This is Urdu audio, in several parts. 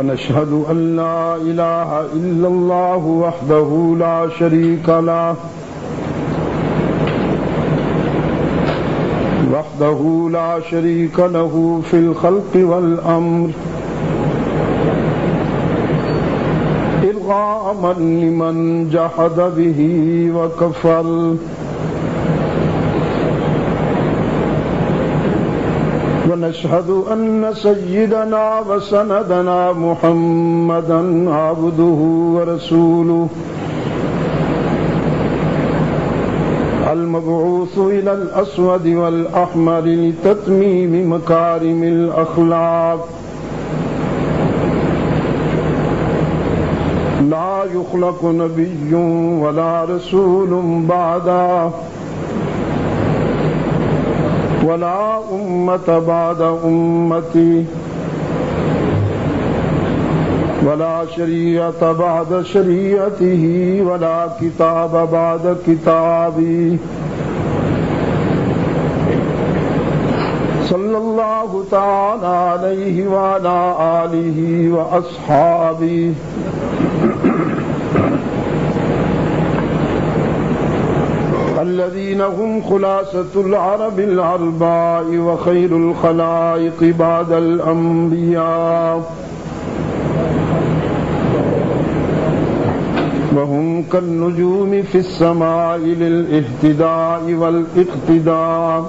ونشهد أن لا إله إلا الله وحده لا شريك له في الخلق والأمر إرغاما لمن جحد به وكفر ونشهد أن سيدنا وسندنا محمدا عبده ورسوله المبعوث إلى الأسود والأحمر لتتميم مكارم الأخلاق لا يخلق نبي ولا رسول بعده ولا أمة بعد أمتي ولا شريعة بعد شريعته ولا كتاب بعد كتابي صلى الله تعالى عليه وعلى آله وأصحابه الذين هم خلاصة العرب العرباء وخير الخلائق بعد الأنبياء وهم كالنجوم في السماء للاهتداء والاقتداء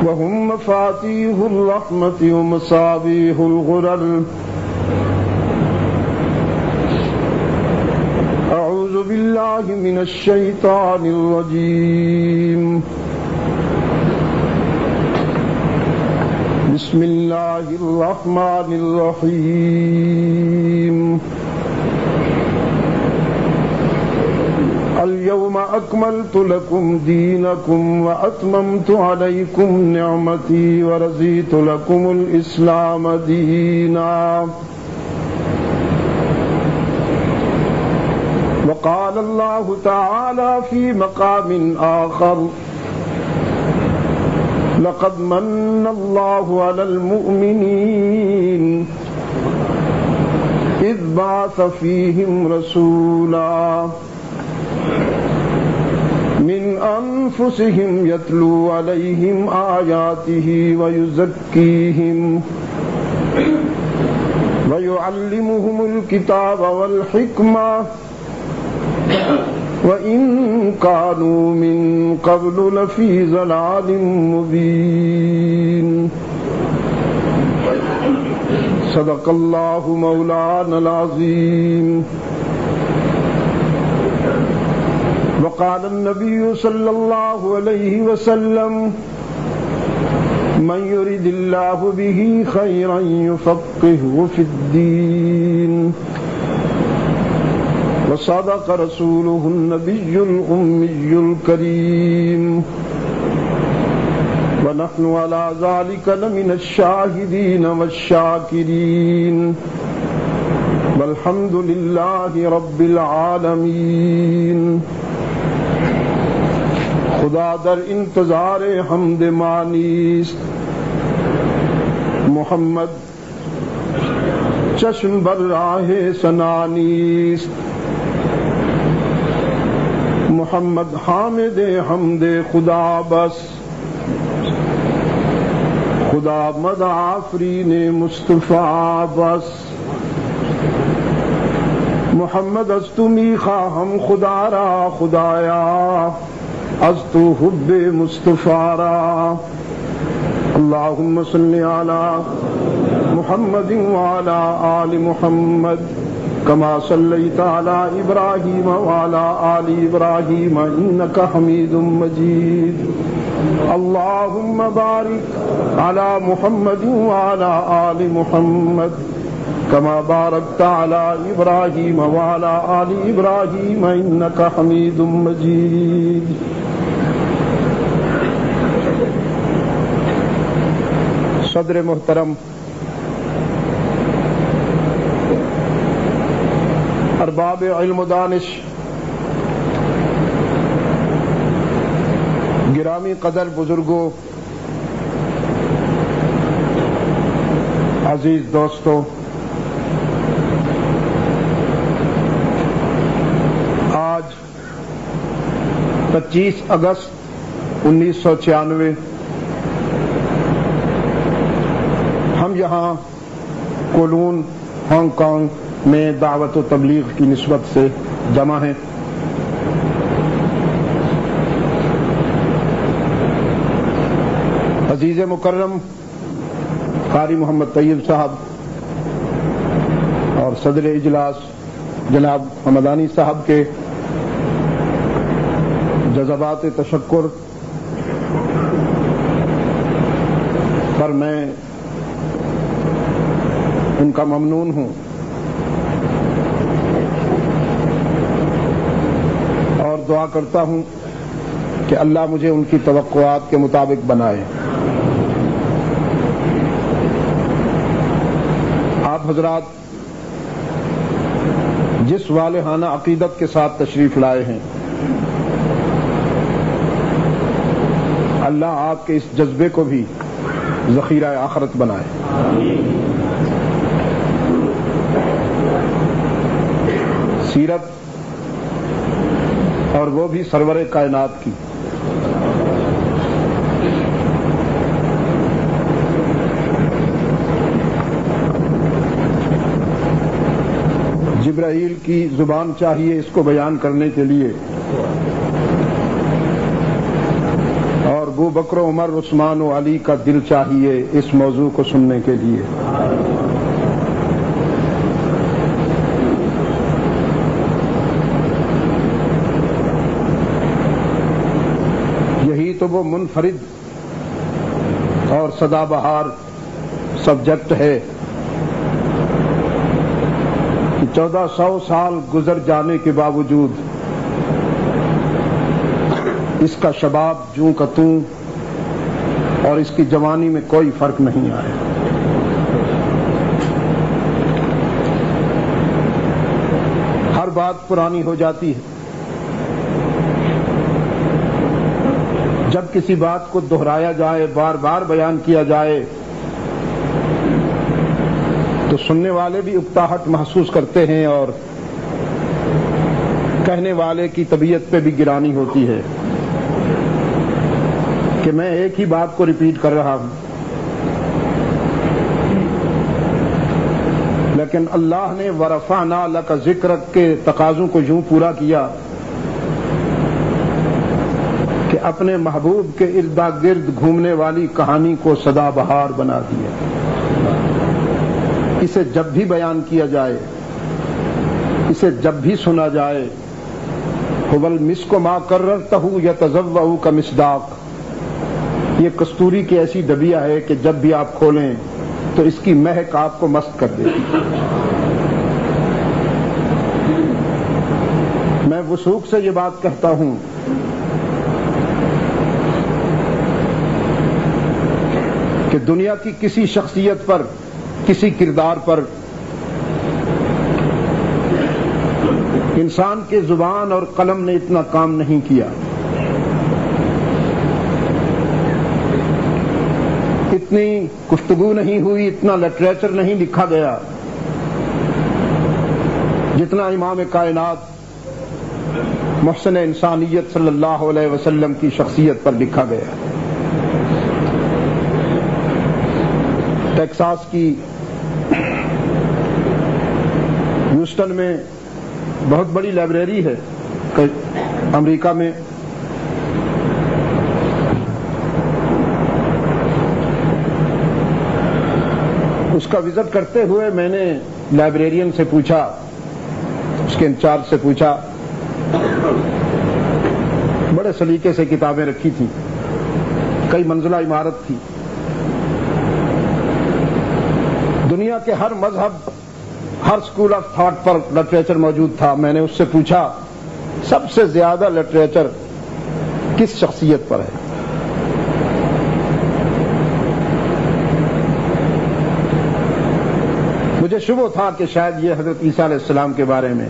وهم مفاتيح الرحمة ومصابيح الغرر أعوذ بالله من الشيطان الرجيم بسم الله الرحمن الرحيم اليوم أكملت لكم دينكم وأتممت عليكم نعمتي ورضيت لكم الإسلام دينا وقال الله تعالى في مقام آخر لقد من الله على المؤمنين إذ بعث فيهم رسولا من أنفسهم يتلو عليهم آياته ويزكيهم ويعلمهم الكتاب والحكمة وَإِن كَانُوا مِن قَبْلُ لَفِي ضَلَالٍ مُبِينٍ صدق الله مولانا العظيم وقال النبي صلى الله عليه وسلم من يرد الله به خيرا يفقهه في الدين وصدق رسوله النبي الأمي الكريم ونحن على ذلك لمن الشاهدين والشاكرين والحمد لله رب العالمين. خدا در انتظار حمد مانیست، محمد چشم بر راہ سنانیست، محمد حامد حمد خدا بس، خدا مد آفرین مصطفیٰ بس، محمد از تو می خواهم خدا را خدایا، از تو حب مصطفیٰ را. اللهم صل على محمد وعلى آل محمد كما صليت على إبراهيم وعلى آل إبراهيم إنك حميد مجيد. اللهم بارك على محمد وعلى آل محمد كما باركت على إبراهيم وعلى آل إبراهيم إنك حميد مجيد. صدر محترم، ارباب علم و دانش، گرامی قدر بزرگوں، عزیز دوستو، آج 25 اگست 1996 ہم یہاں کولون ہانگ کانگ میں دعوت و تبلیغ کی نسبت سے جمع ہیں۔ عزیز مکرم قاری محمد طیب صاحب اور صدر اجلاس جناب حمدانی صاحب کے جذبات تشکر پر میں ان کا ممنون ہوں، اور دعا کرتا ہوں کہ اللہ مجھے ان کی توقعات کے مطابق بنائے۔ آپ حضرات جس والہانہ عقیدت کے ساتھ تشریف لائے ہیں، اللہ آپ کے اس جذبے کو بھی ذخیرہ آخرت بنائے۔ سیرت اور وہ بھی سرور کائنات کی۔ جبرائیل کی زبان چاہیے اس کو بیان کرنے کے لیے، اور ابو بکر عمر عثمان و علی کا دل چاہیے اس موضوع کو سننے کے لیے۔ یہی تو وہ منفرد اور سدا بہار سبجیکٹ ہے کہ 1400 سال گزر جانے کے باوجود اس کا شباب جوں کا توں اور اس کی جوانی میں کوئی فرق نہیں آیا۔ ہر بات پرانی ہو جاتی ہے۔ جب کسی بات کو دہرایا جائے، بار بار بیان کیا جائے، تو سننے والے بھی اکتاہٹ محسوس کرتے ہیں اور کہنے والے کی طبیعت پہ بھی گرانی ہوتی ہے کہ میں ایک ہی بات کو ریپیٹ کر رہا ہوں۔ لیکن اللہ نے ورفعنا لک ذکرک کے تقاضوں کو یوں پورا کیا کہ اپنے محبوب کے ارد گرد گھومنے والی کہانی کو سدا بہار بنا دیا۔ اسے جب بھی بیان کیا جائے، اسے جب بھی سنا جائے، هو المسک ما کررته یتضوع کمصداق، یہ کستوری کی ایسی ڈبیا ہے کہ جب بھی آپ کھولیں تو اس کی مہک آپ کو مست کر دیتی۔ میں وثوق سے یہ بات کہتا ہوں کہ دنیا کی کسی شخصیت پر، کسی کردار پر انسان کے زبان اور قلم نے اتنا کام نہیں کیا، اتنی گفتگو نہیں ہوئی، اتنا لٹریچر نہیں لکھا گیا جتنا امام کائنات محسن انسانیت صلی اللہ علیہ وسلم کی شخصیت پر لکھا گیا۔ ٹیکساس کی ہیوسٹن میں بہت بڑی لائبریری ہے امریکہ میں، اس کا وزٹ کرتے ہوئے میں نے لائبریرین سے پوچھا، اس کے انچارج سے پوچھا، بڑے سلیقے سے کتابیں رکھی تھیں، کئی منزلہ عمارت تھی، دنیا کے ہر مذہب، ہر اسکول آف تھاٹ پر لٹریچر موجود تھا۔ میں نے اس سے پوچھا سب سے زیادہ لٹریچر کس شخصیت پر ہے؟ مجھے شبہ تھا کہ شاید یہ حضرت عیسیٰ علیہ السلام کے بارے میں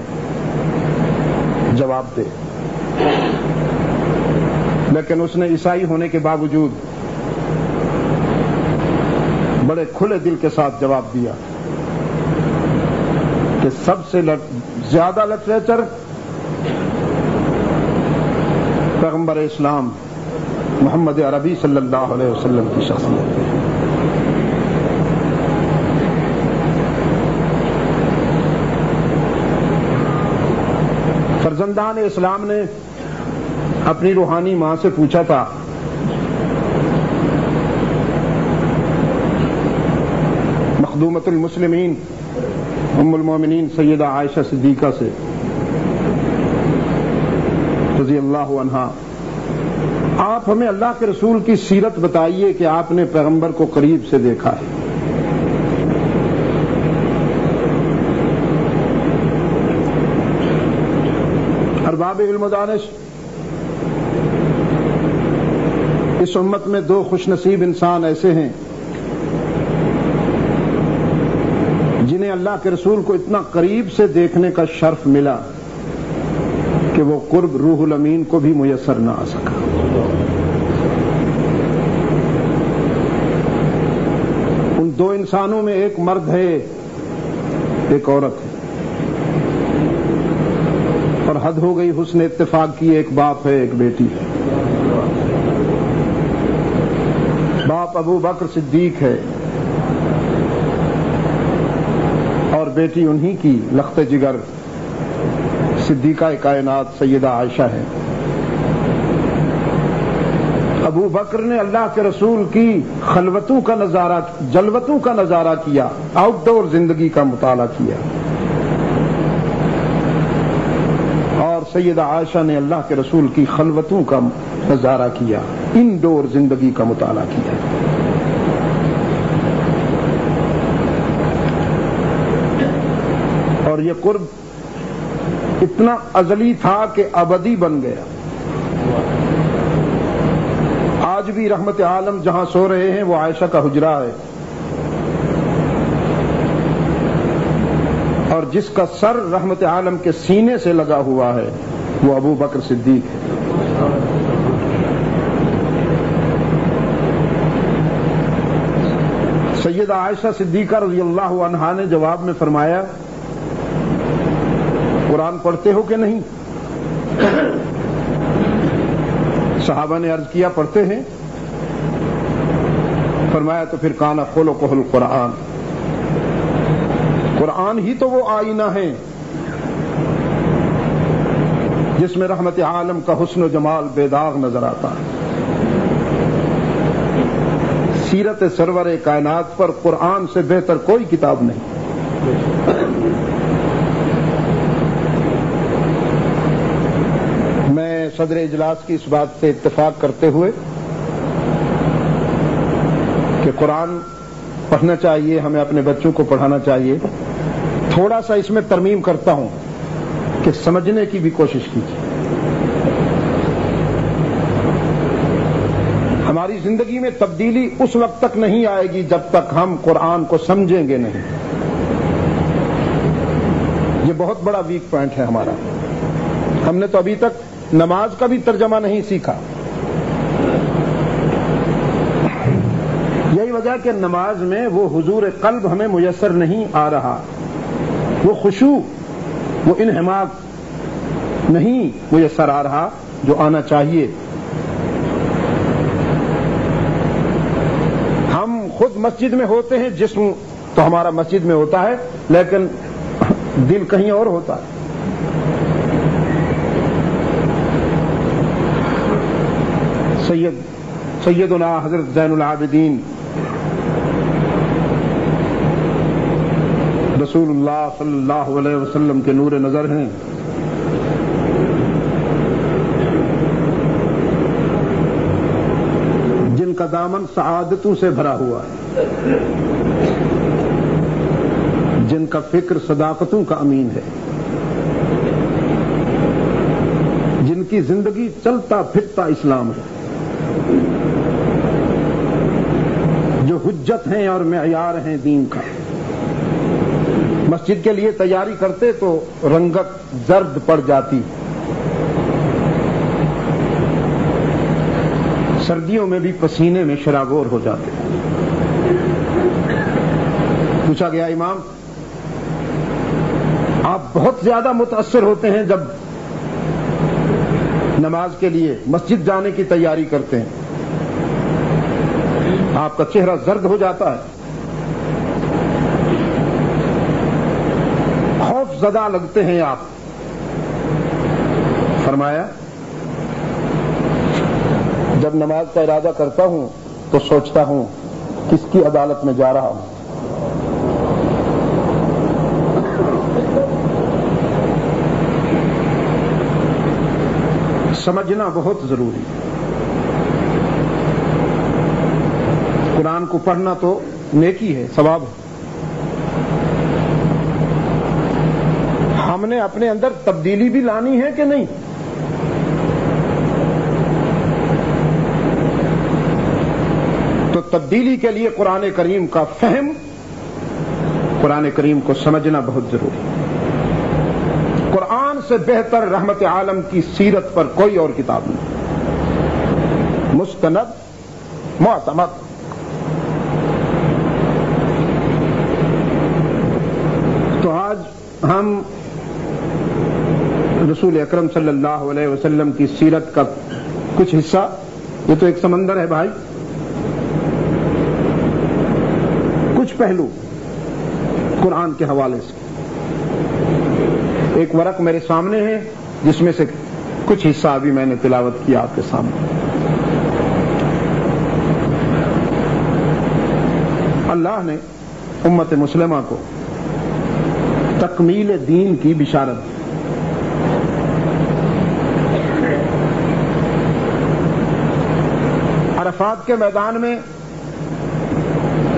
جواب دے، لیکن اس نے عیسائی ہونے کے باوجود بڑے کھلے دل کے ساتھ جواب دیا کہ سب سے زیادہ لٹریچر پیغمبر اسلام محمد عربی صلی اللہ علیہ وسلم کی شخصیت ہے۔ فرزندان اسلام نے اپنی روحانی ماں سے پوچھا تھا مخدومۃ المسلمین ام المومنین سیدہ عائشہ صدیقہ سے رضی اللہ عنہا، آپ ہمیں اللہ کے رسول کی سیرت بتائیے کہ آپ نے پیغمبر کو قریب سے دیکھا ہے۔ ارباب علم و دانش، اس امت میں دو خوش نصیب انسان ایسے ہیں جنہیں اللہ کے رسول کو اتنا قریب سے دیکھنے کا شرف ملا کہ وہ قرب روح الامین کو بھی میسر نہ آ سکا۔ ان دو انسانوں میں ایک مرد ہے، ایک عورت ہے، اور حد ہو گئی حسن اتفاق کی، ایک باپ ہے ایک بیٹی ہے۔ باپ ابو بکر صدیق ہے اور بیٹی انہی کی لخت جگر صدیقہ کائنات سیدہ عائشہ ہے۔ ابو بکر نے اللہ کے رسول کی خلوتوں کا نظارہ، جلوتوں کا نظارہ کیا، آؤٹ ڈور زندگی کا مطالعہ کیا، اور سیدہ عائشہ نے اللہ کے رسول کی خلوتوں کا نظارہ کیا، انڈور زندگی کا مطالعہ کیا۔ اور یہ قرب اتنا ازلی تھا کہ ابدی بن گیا۔ آج بھی رحمت عالم جہاں سو رہے ہیں وہ عائشہ کا حجرہ ہے، اور جس کا سر رحمت عالم کے سینے سے لگا ہوا ہے وہ ابو بکر صدیق ہے۔ سیدہ عائشہ صدیقہ رضی اللہ عنہا نے جواب میں فرمایا، قرآن پڑھتے ہو کہ نہیں؟ صحابہ نے عرض کیا پڑھتے ہیں۔ فرمایا تو پھر کان خلقہ القرآن، قرآن ہی تو وہ آئینہ ہے جس میں رحمت عالم کا حسن و جمال بے داغ نظر آتا ہے۔ سیرت سرور کائنات پر قرآن سے بہتر کوئی کتاب نہیں۔ میں صدر اجلاس کی اس بات سے اتفاق کرتے ہوئے کہ قرآن پڑھنا چاہیے، ہمیں اپنے بچوں کو پڑھانا چاہیے، تھوڑا سا اس میں ترمیم کرتا ہوں کہ سمجھنے کی بھی کوشش کیجیے۔ ہماری زندگی میں تبدیلی اس وقت تک نہیں آئے گی جب تک ہم قرآن کو سمجھیں گے نہیں۔ یہ بہت بڑا ویک پوائنٹ ہے ہمارا۔ ہم نے تو ابھی تک نماز کا بھی ترجمہ نہیں سیکھا۔ یہی وجہ کہ نماز میں وہ حضور قلب ہمیں میسر نہیں آ رہا، وہ خشوع، وہ انہماک نہیں میسر آ رہا جو آنا چاہیے۔ ہم خود مسجد میں ہوتے ہیں، جسم تو ہمارا مسجد میں ہوتا ہے لیکن دل کہیں اور ہوتا ہے۔ سیدنا حضرت زین العابدین رسول اللہ صلی اللہ علیہ وسلم کے نور نظر ہیں۔ جن کا دامن سعادتوں سے بھرا ہوا ہے، جن کا فکر صداقتوں کا امین ہے، جن کی زندگی چلتا پھرتا اسلام ہے، جو حجت ہیں اور معیار ہیں دین کا۔ مسجد کے لیے تیاری کرتے تو رنگت زرد پڑ جاتی، سردیوں میں بھی پسینے میں شرابور ہو جاتے۔ پوچھا گیا امام آپ بہت زیادہ متاثر ہوتے ہیں جب نماز کے لیے مسجد جانے کی تیاری کرتے ہیں، آپ کا چہرہ زرد ہو جاتا ہے، خوف زدہ لگتے ہیں آپ. فرمایا جب نماز کا ارادہ کرتا ہوں تو سوچتا ہوں کس کی عدالت میں جا رہا ہوں. سمجھنا بہت ضروری. قرآن کو پڑھنا تو نیکی ہے، ثواب ہے. ہم نے اپنے اندر تبدیلی بھی لانی ہے کہ نہیں؟ تو تبدیلی کے لیے قرآن کریم کا فہم، قرآن کریم کو سمجھنا بہت ضروری. قرآن سے بہتر رحمت عالم کی سیرت پر کوئی اور کتاب نہیں، مستند معتمد. تو آج ہم رسول اکرم صلی اللہ علیہ وسلم کی سیرت کا کچھ حصہ، یہ تو ایک سمندر ہے بھائی، کچھ پہلو قرآن کے حوالے سے. ایک ورق میرے سامنے ہے جس میں سے کچھ حصہ ابھی میں نے تلاوت کیا آپ کے سامنے. اللہ نے امت مسلمہ کو تکمیل دین کی بشارت دی. عرفات کے میدان میں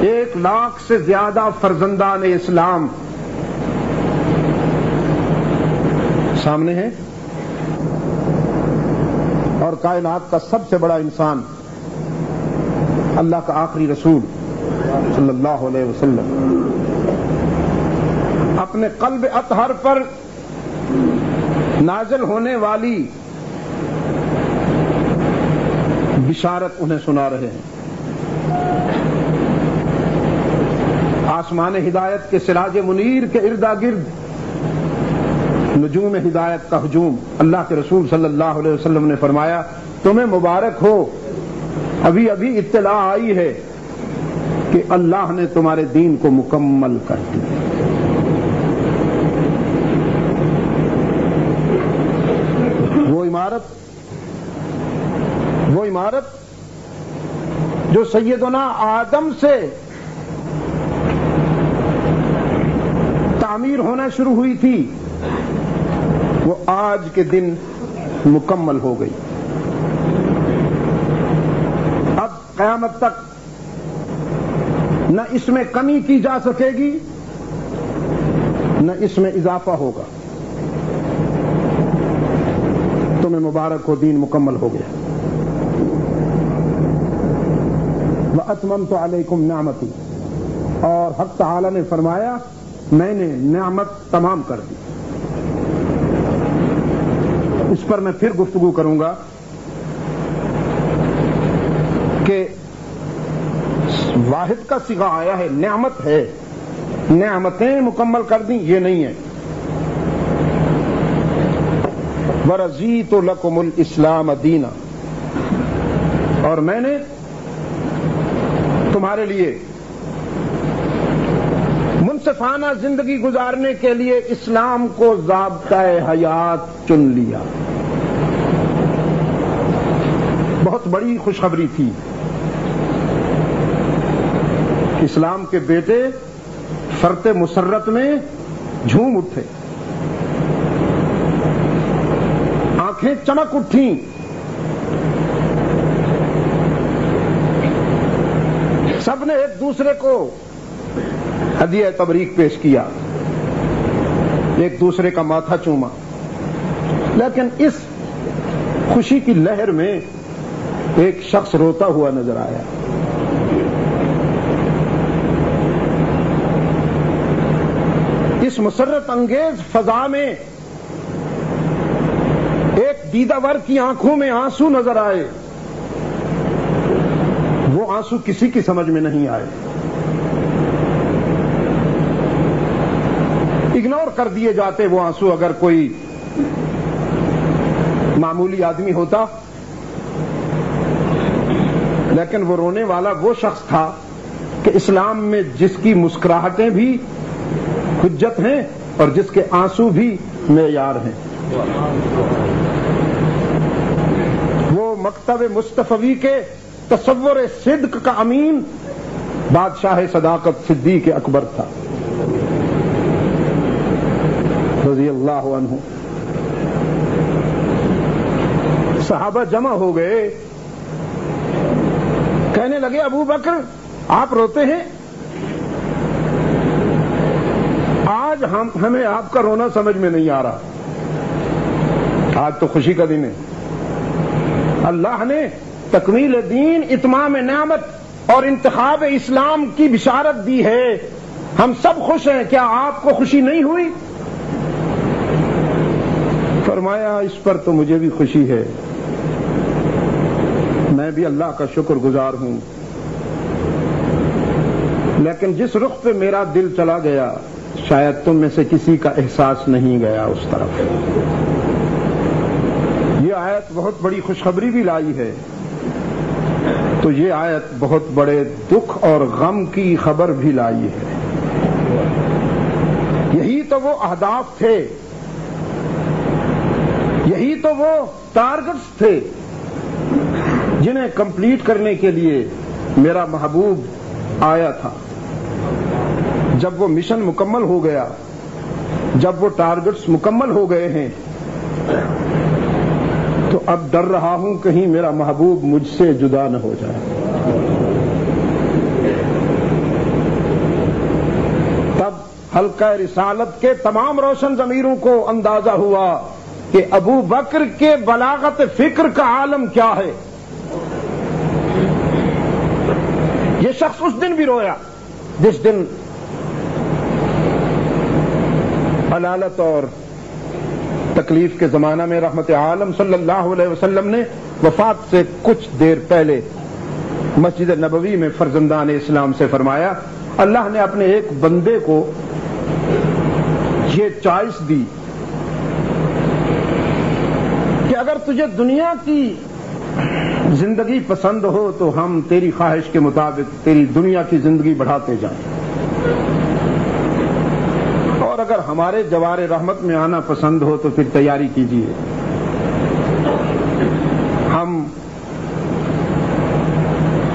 1,00,000 سے زیادہ فرزندان اسلام سامنے ہیں، اور کائنات کا سب سے بڑا انسان اللہ کا آخری رسول صلی اللہ علیہ وسلم اپنے قلب اطہر پر نازل ہونے والی بشارت انہیں سنا رہے ہیں. آسمان ہدایت کے سراج منیر کے اردا گرد نجوم ہدایت کا ہجوم. اللہ کے رسول صلی اللہ علیہ وسلم نے فرمایا تمہیں مبارک ہو، ابھی ابھی اطلاع آئی ہے کہ اللہ نے تمہارے دین کو مکمل کر دیا. وہ عمارت جو سیدنا آدم سے تعمیر ہونا شروع ہوئی تھی، وہ آج کے دن مکمل ہو گئی. اب قیامت تک نہ اس میں کمی کی جا سکے گی نہ اس میں اضافہ ہوگا. تمہیں مبارک ہو، دین مکمل ہو گیا. وَأَتْمَمْتُ عَلَيْكُمْ نِعْمَتِي، اور حق تعالی نے فرمایا میں نے نعمت تمام کر دی. اس پر میں پھر گفتگو کروں گا کہ واحد کا صیغہ آیا ہے، نعمت ہے، نعمتیں مکمل کر دیں یہ نہیں ہے. وَرَضِيتُ لَكُمُ الْإِسْلَامَ دِينًا، اور میں نے تمہارے لیے منصفانہ زندگی گزارنے کے لیے اسلام کو ضابطۂ حیات چن لیا. بہت بڑی خوشخبری تھی. اسلام کے بیٹے فرط مسرت میں جھوم اٹھے، آنکھیں چمک اٹھیں. سب نے ایک دوسرے کو ہدیہ تبریک پیش کیا، ایک دوسرے کا ماتھا چوما. لیکن اس خوشی کی لہر میں ایک شخص روتا ہوا نظر آیا. اس مسرت انگیز فضا میں ایک دیدہ ور کی آنکھوں میں آنسو نظر آئے. وہ آنسو کسی کی سمجھ میں نہیں آئے. کر دیے جاتے وہ آنسو اگر کوئی معمولی آدمی ہوتا، لیکن وہ رونے والا وہ شخص تھا کہ اسلام میں جس کی مسکراہٹیں بھی حجت ہیں اور جس کے آنسو بھی معیار ہیں۔ وہ مکتب مصطفی کے تصور صدق کا امین بادشاہ صداقت صدیق اکبر تھا رضی اللہ عنہ۔ صحابہ جمع ہو گئے، کہنے لگے ابو بکر آپ روتے ہیں؟ آج ہمیں آپ کا رونا سمجھ میں نہیں آ رہا، آج تو خوشی کا دن ہے، اللہ نے تکمیل دین، اتمام نعمت اور انتخاب اسلام کی بشارت دی ہے، ہم سب خوش ہیں، کیا آپ کو خوشی نہیں ہوئی؟ فرمایا اس پر تو مجھے بھی خوشی ہے، میں بھی اللہ کا شکر گزار ہوں، لیکن جس رخ پہ میرا دل چلا گیا شاید تم میں سے کسی کا احساس نہیں گیا اس طرف۔ یہ آیت بہت بڑی خوشخبری بھی لائی ہے، تو یہ آیت بہت بڑے دکھ اور غم کی خبر بھی لائی ہے۔ یہی تو وہ اہداف تھے، یہی تو وہ ٹارگٹس تھے جنہیں کمپلیٹ کرنے کے لیے میرا محبوب آیا تھا۔ جب وہ مشن مکمل ہو گیا، جب وہ ٹارگٹس مکمل ہو گئے ہیں، تو اب ڈر رہا ہوں کہیں میرا محبوب مجھ سے جدا نہ ہو جائے۔ تب حلقہ رسالت کے تمام روشن ضمیروں کو اندازہ ہوا کہ ابو بکر کے بلاغت فکر کا عالم کیا ہے۔ یہ شخص اس دن بھی رویا جس دن حلالت اور تکلیف کے زمانہ میں رحمت عالم صلی اللہ علیہ وسلم نے وفات سے کچھ دیر پہلے مسجد نبوی میں فرزندان اسلام سے فرمایا، اللہ نے اپنے ایک بندے کو یہ چوائس دی کہ اگر تجھے دنیا کی زندگی پسند ہو تو ہم تیری خواہش کے مطابق تیری دنیا کی زندگی بڑھاتے جائیں، اور اگر ہمارے جوار رحمت میں آنا پسند ہو تو پھر تیاری کیجیے، ہم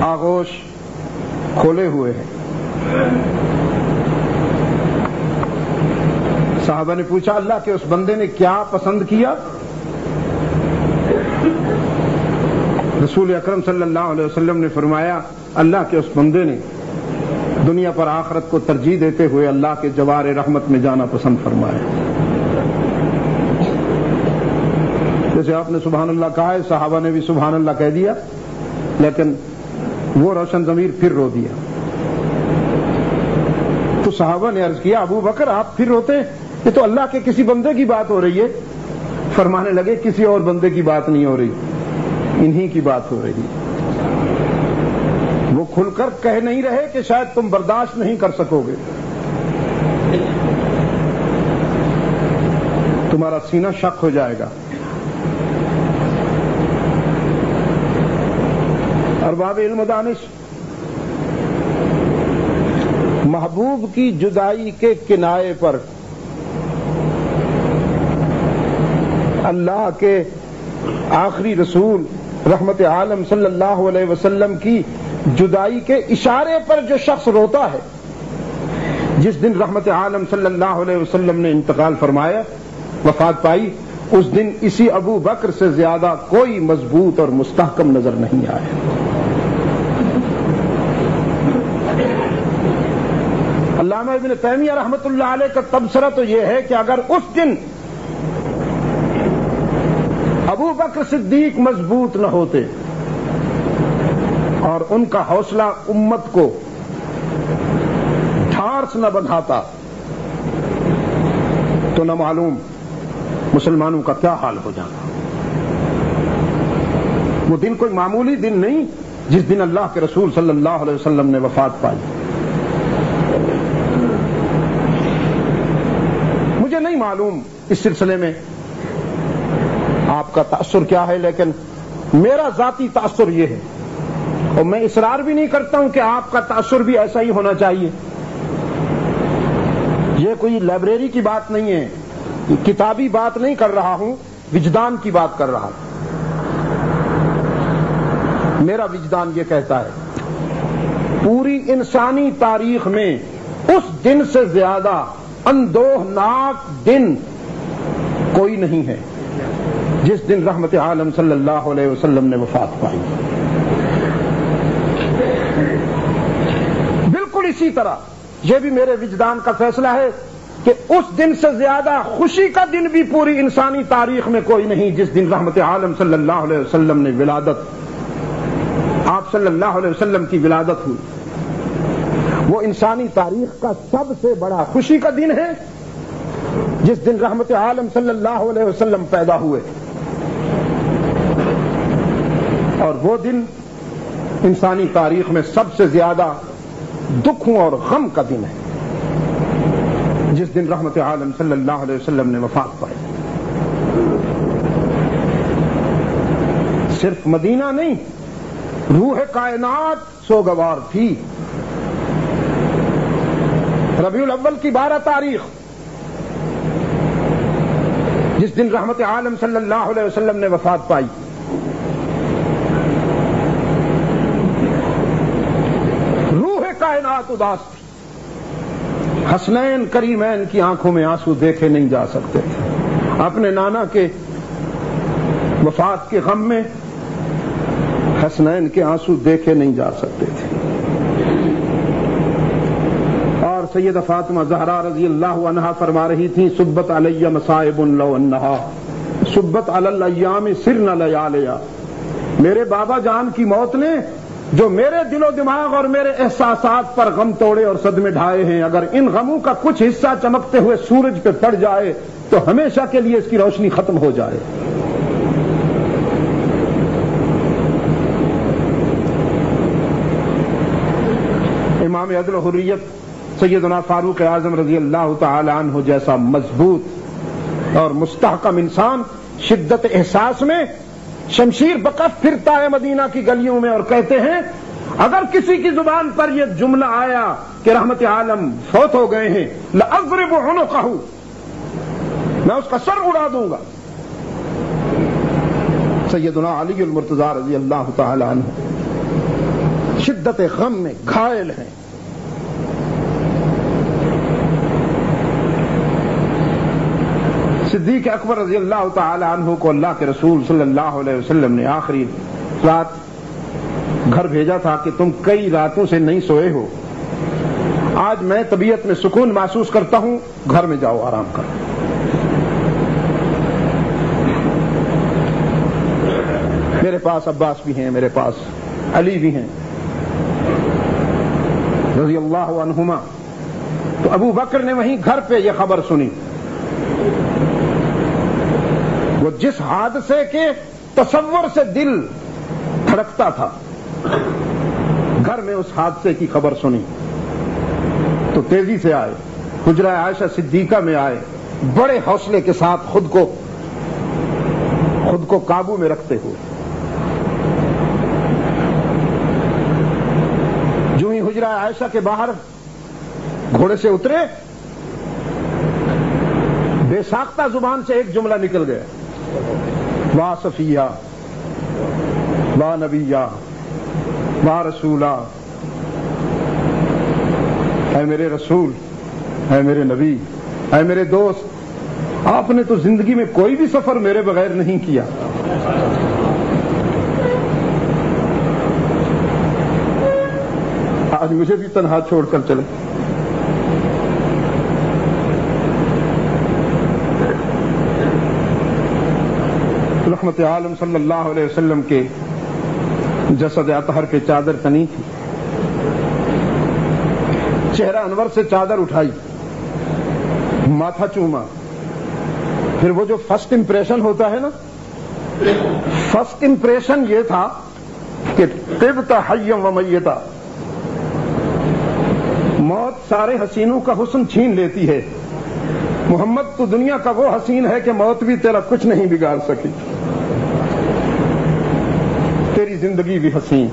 آغوش کھولے ہوئے ہیں۔ صحابہ نے پوچھا اللہ کے اس بندے نے کیا پسند کیا؟ رسول اکرم صلی اللہ علیہ وسلم نے فرمایا اللہ کے اس بندے نے دنیا پر آخرت کو ترجیح دیتے ہوئے اللہ کے جوار رحمت میں جانا پسند فرمایا۔ جیسے آپ نے سبحان اللہ کہا ہے، صحابہ نے بھی سبحان اللہ کہہ دیا، لیکن وہ روشن ضمیر پھر رو دیا۔ تو صحابہ نے عرض کیا ابو بکر آپ پھر روتے ہیں، یہ تو اللہ کے کسی بندے کی بات ہو رہی ہے۔ فرمانے لگے کسی اور بندے کی بات نہیں ہو رہی، انہی کی بات ہو رہی۔ وہ کھل کر کہہ نہیں رہے کہ شاید تم برداشت نہیں کر سکو گے، تمہارا سینہ شک ہو جائے گا۔ ارباب علم و دانش محبوب کی جدائی کے کنائے پر اللہ کے آخری رسول رحمت عالم صلی اللہ علیہ وسلم کی جدائی کے اشارے پر جو شخص روتا ہے، جس دن رحمت عالم صلی اللہ علیہ وسلم نے انتقال فرمایا، وفات پائی، اس دن اسی ابو بکر سے زیادہ کوئی مضبوط اور مستحکم نظر نہیں آیا۔ علامہ ابن تیمیہ رحمت اللہ علیہ کا تبصرہ تو یہ ہے کہ اگر اس دن ابو بکر صدیق مضبوط نہ ہوتے اور ان کا حوصلہ امت کو ٹھارس نہ بندھاتا تو نہ معلوم مسلمانوں کا کیا حال ہو جاتا۔ وہ دن کوئی معمولی دن نہیں جس دن اللہ کے رسول صلی اللہ علیہ وسلم نے وفات پائی۔ مجھے نہیں معلوم اس سلسلے میں آپ کا تاثر کیا ہے، لیکن میرا ذاتی تاثر یہ ہے، اور میں اصرار بھی نہیں کرتا ہوں کہ آپ کا تاثر بھی ایسا ہی ہونا چاہیے۔ یہ کوئی لائبریری کی بات نہیں ہے، کتابی بات نہیں کر رہا ہوں، وجدان کی بات کر رہا ہوں۔ میرا وجدان یہ کہتا ہے پوری انسانی تاریخ میں اس دن سے زیادہ اندوہناک دن کوئی نہیں ہے جس دن رحمت عالم صلی اللہ علیہ وسلم نے وفات پائی۔ بالکل اسی طرح یہ بھی میرے وجدان کا فیصلہ ہے کہ اس دن سے زیادہ خوشی کا دن بھی پوری انسانی تاریخ میں کوئی نہیں جس دن رحمت عالم صلی اللہ علیہ وسلم نے ولادت، آپ صلی اللہ علیہ وسلم کی ولادت ہوئی۔ وہ انسانی تاریخ کا سب سے بڑا خوشی کا دن ہے جس دن رحمت عالم صلی اللہ علیہ وسلم پیدا ہوئے، اور وہ دن انسانی تاریخ میں سب سے زیادہ دکھوں اور غم کا دن ہے جس دن رحمت عالم صلی اللہ علیہ وسلم نے وفات پائی۔ صرف مدینہ نہیں، روح کائنات سوگوار تھی۔ ربیع الاول کی 12 تاریخ جس دن رحمت عالم صلی اللہ علیہ وسلم نے وفات پائی، روح کائنات اداس تھی، حسنین کریمین کی آنکھوں میں آنسو دیکھے نہیں جا سکتے تھے۔ اپنے نانا کے وفات کے غم میں حسنین کے آنسو دیکھے نہیں جا سکتے تھے۔ اور سیدہ فاطمہ زہرا رضی اللہ عنہا فرما رہی تھیں سبت علی مصائب لو انہا سبت علی الایام سرن لیالیا، میرے بابا جان کی موت نے جو میرے دل و دماغ اور میرے احساسات پر غم توڑے اور صدمے ڈھائے ہیں، اگر ان غموں کا کچھ حصہ چمکتے ہوئے سورج پہ پڑ جائے تو ہمیشہ کے لیے اس کی روشنی ختم ہو جائے۔ امام عدل و حریت سیدنا فاروق اعظم رضی اللہ تعالی عنہ جیسا مضبوط اور مستحکم انسان شدت احساس میں شمشیر بکف پھرتا ہے مدینہ کی گلیوں میں اور کہتے ہیں اگر کسی کی زبان پر یہ جملہ آیا کہ رحمت عالم فوت ہو گئے ہیں لأضرب عنقہ، میں اس کا سر اڑا دوں گا۔ سیدنا علی المرتضی رضی اللہ تعالی عنہ شدت غم میں گھائل ہیں۔ صدیق اکبر رضی اللہ تعالی عنہ کو اللہ کے رسول صلی اللہ علیہ وسلم نے آخری رات گھر بھیجا تھا کہ تم کئی راتوں سے نہیں سوئے ہو، آج میں طبیعت میں سکون محسوس کرتا ہوں، گھر میں جاؤ آرام کرو۔ میرے پاس عباس بھی ہیں، میرے پاس علی بھی ہیں رضی اللہ عنہما۔ تو ابو بکر نے وہیں گھر پہ یہ خبر سنی، وہ جس حادثے کے تصور سے دل دھڑکتا تھا، گھر میں اس حادثے کی خبر سنی تو تیزی سے آئے، حجرہ عائشہ صدیقہ میں آئے، بڑے حوصلے کے ساتھ خود کو قابو میں رکھتے ہوئے۔ جو ہی حجرہ عائشہ کے باہر گھوڑے سے اترے، بے ساختہ زبان سے ایک جملہ نکل گیا، وا صفیہ وا نبیہ وا رسولہ، اے میرے رسول، اے میرے نبی، اے میرے دوست، آپ نے تو زندگی میں کوئی بھی سفر میرے بغیر نہیں کیا۔ آج مجھے بھی تنہا چھوڑ کر چلے۔ رحمت عالم صلی اللہ علیہ وسلم کے جسد اطہر پہ چادر تنی تھی، چہرہ انور سے چادر اٹھائی، ماتھا چوما، پھر وہ جو فرسٹ امپریشن ہوتا ہے نا، فرسٹ امپریشن یہ تھا کہ طبت حیا و میتا، موت سارے حسینوں کا حسن چھین لیتی ہے، محمد تو دنیا کا وہ حسین ہے کہ موت بھی تیرا کچھ نہیں بگاڑ سکی، تیری زندگی بھی حسین،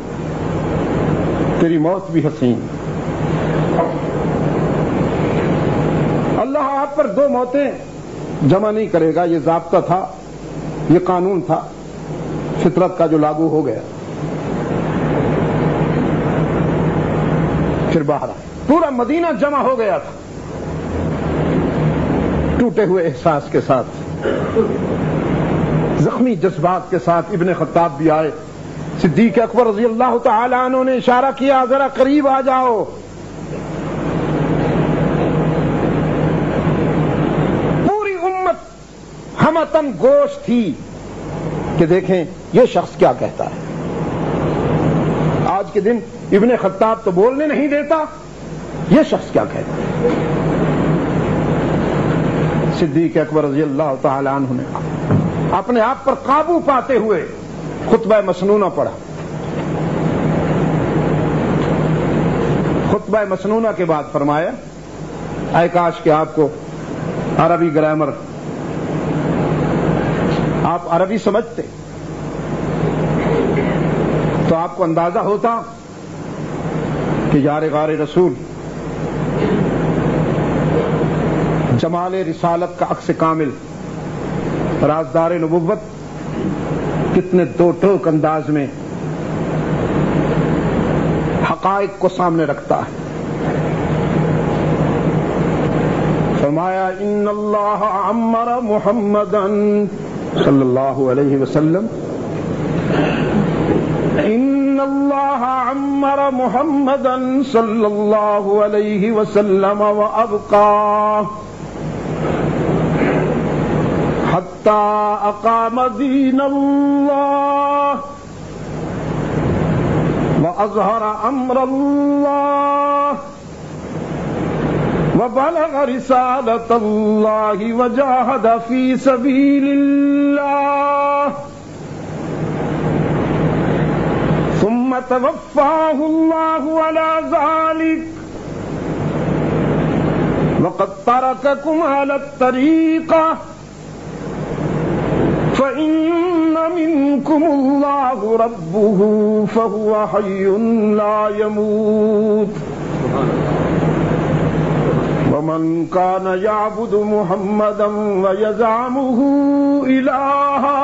تیری موت بھی حسین۔ اللہ آپ پر دو موتیں جمع نہیں کرے گا، یہ ضابطہ تھا، یہ قانون تھا فطرت کا جو لاگو ہو گیا۔ پھر باہر آئے، پورا مدینہ جمع ہو گیا تھا ٹوٹے ہوئے احساس کے ساتھ، زخمی جذبات کے ساتھ۔ ابن خطاب بھی آئے، صدیق اکبر رضی اللہ تعالی عنہ نے اشارہ کیا ذرا قریب آ جاؤ۔ پوری امت ہمتن گوش تھی کہ دیکھیں یہ شخص کیا کہتا ہے۔ آج کے دن ابن خطاب تو بولنے نہیں دیتا، یہ شخص کیا کہتا ہے۔ صدیق اکبر رضی اللہ تعالی عنہ نے اپنے آپ پر قابو پاتے ہوئے خطبہ مسنونہ پڑھا۔ خطبہ مسنونہ کے بعد فرمایا، اے کاش کہ آپ کو عربی گرامر، آپ عربی سمجھتے تو آپ کو اندازہ ہوتا کہ یار غار رسول جمال رسالت کا عکس کامل، رازدار نبوت کتنے دو ٹوک انداز میں حقائق کو سامنے رکھتا ہے۔ فرمایا ان اللہ عمر محمدا صلی اللہ علیہ وسلم، ان اللہ عمر محمدا صلی اللہ علیہ وسلم وابقاه حتى اقام دین اللہ واظہر امر اللہ وبلغ رسالۃ اللہ وجاہد فی سبیل اللہ ثم توفاہ اللہ علی ذلک وقد ترککم علی الطریقہ فإن منكم الله ربه فهو حي لا يموت ومن كان يعبد محمدا ويزعمه إلها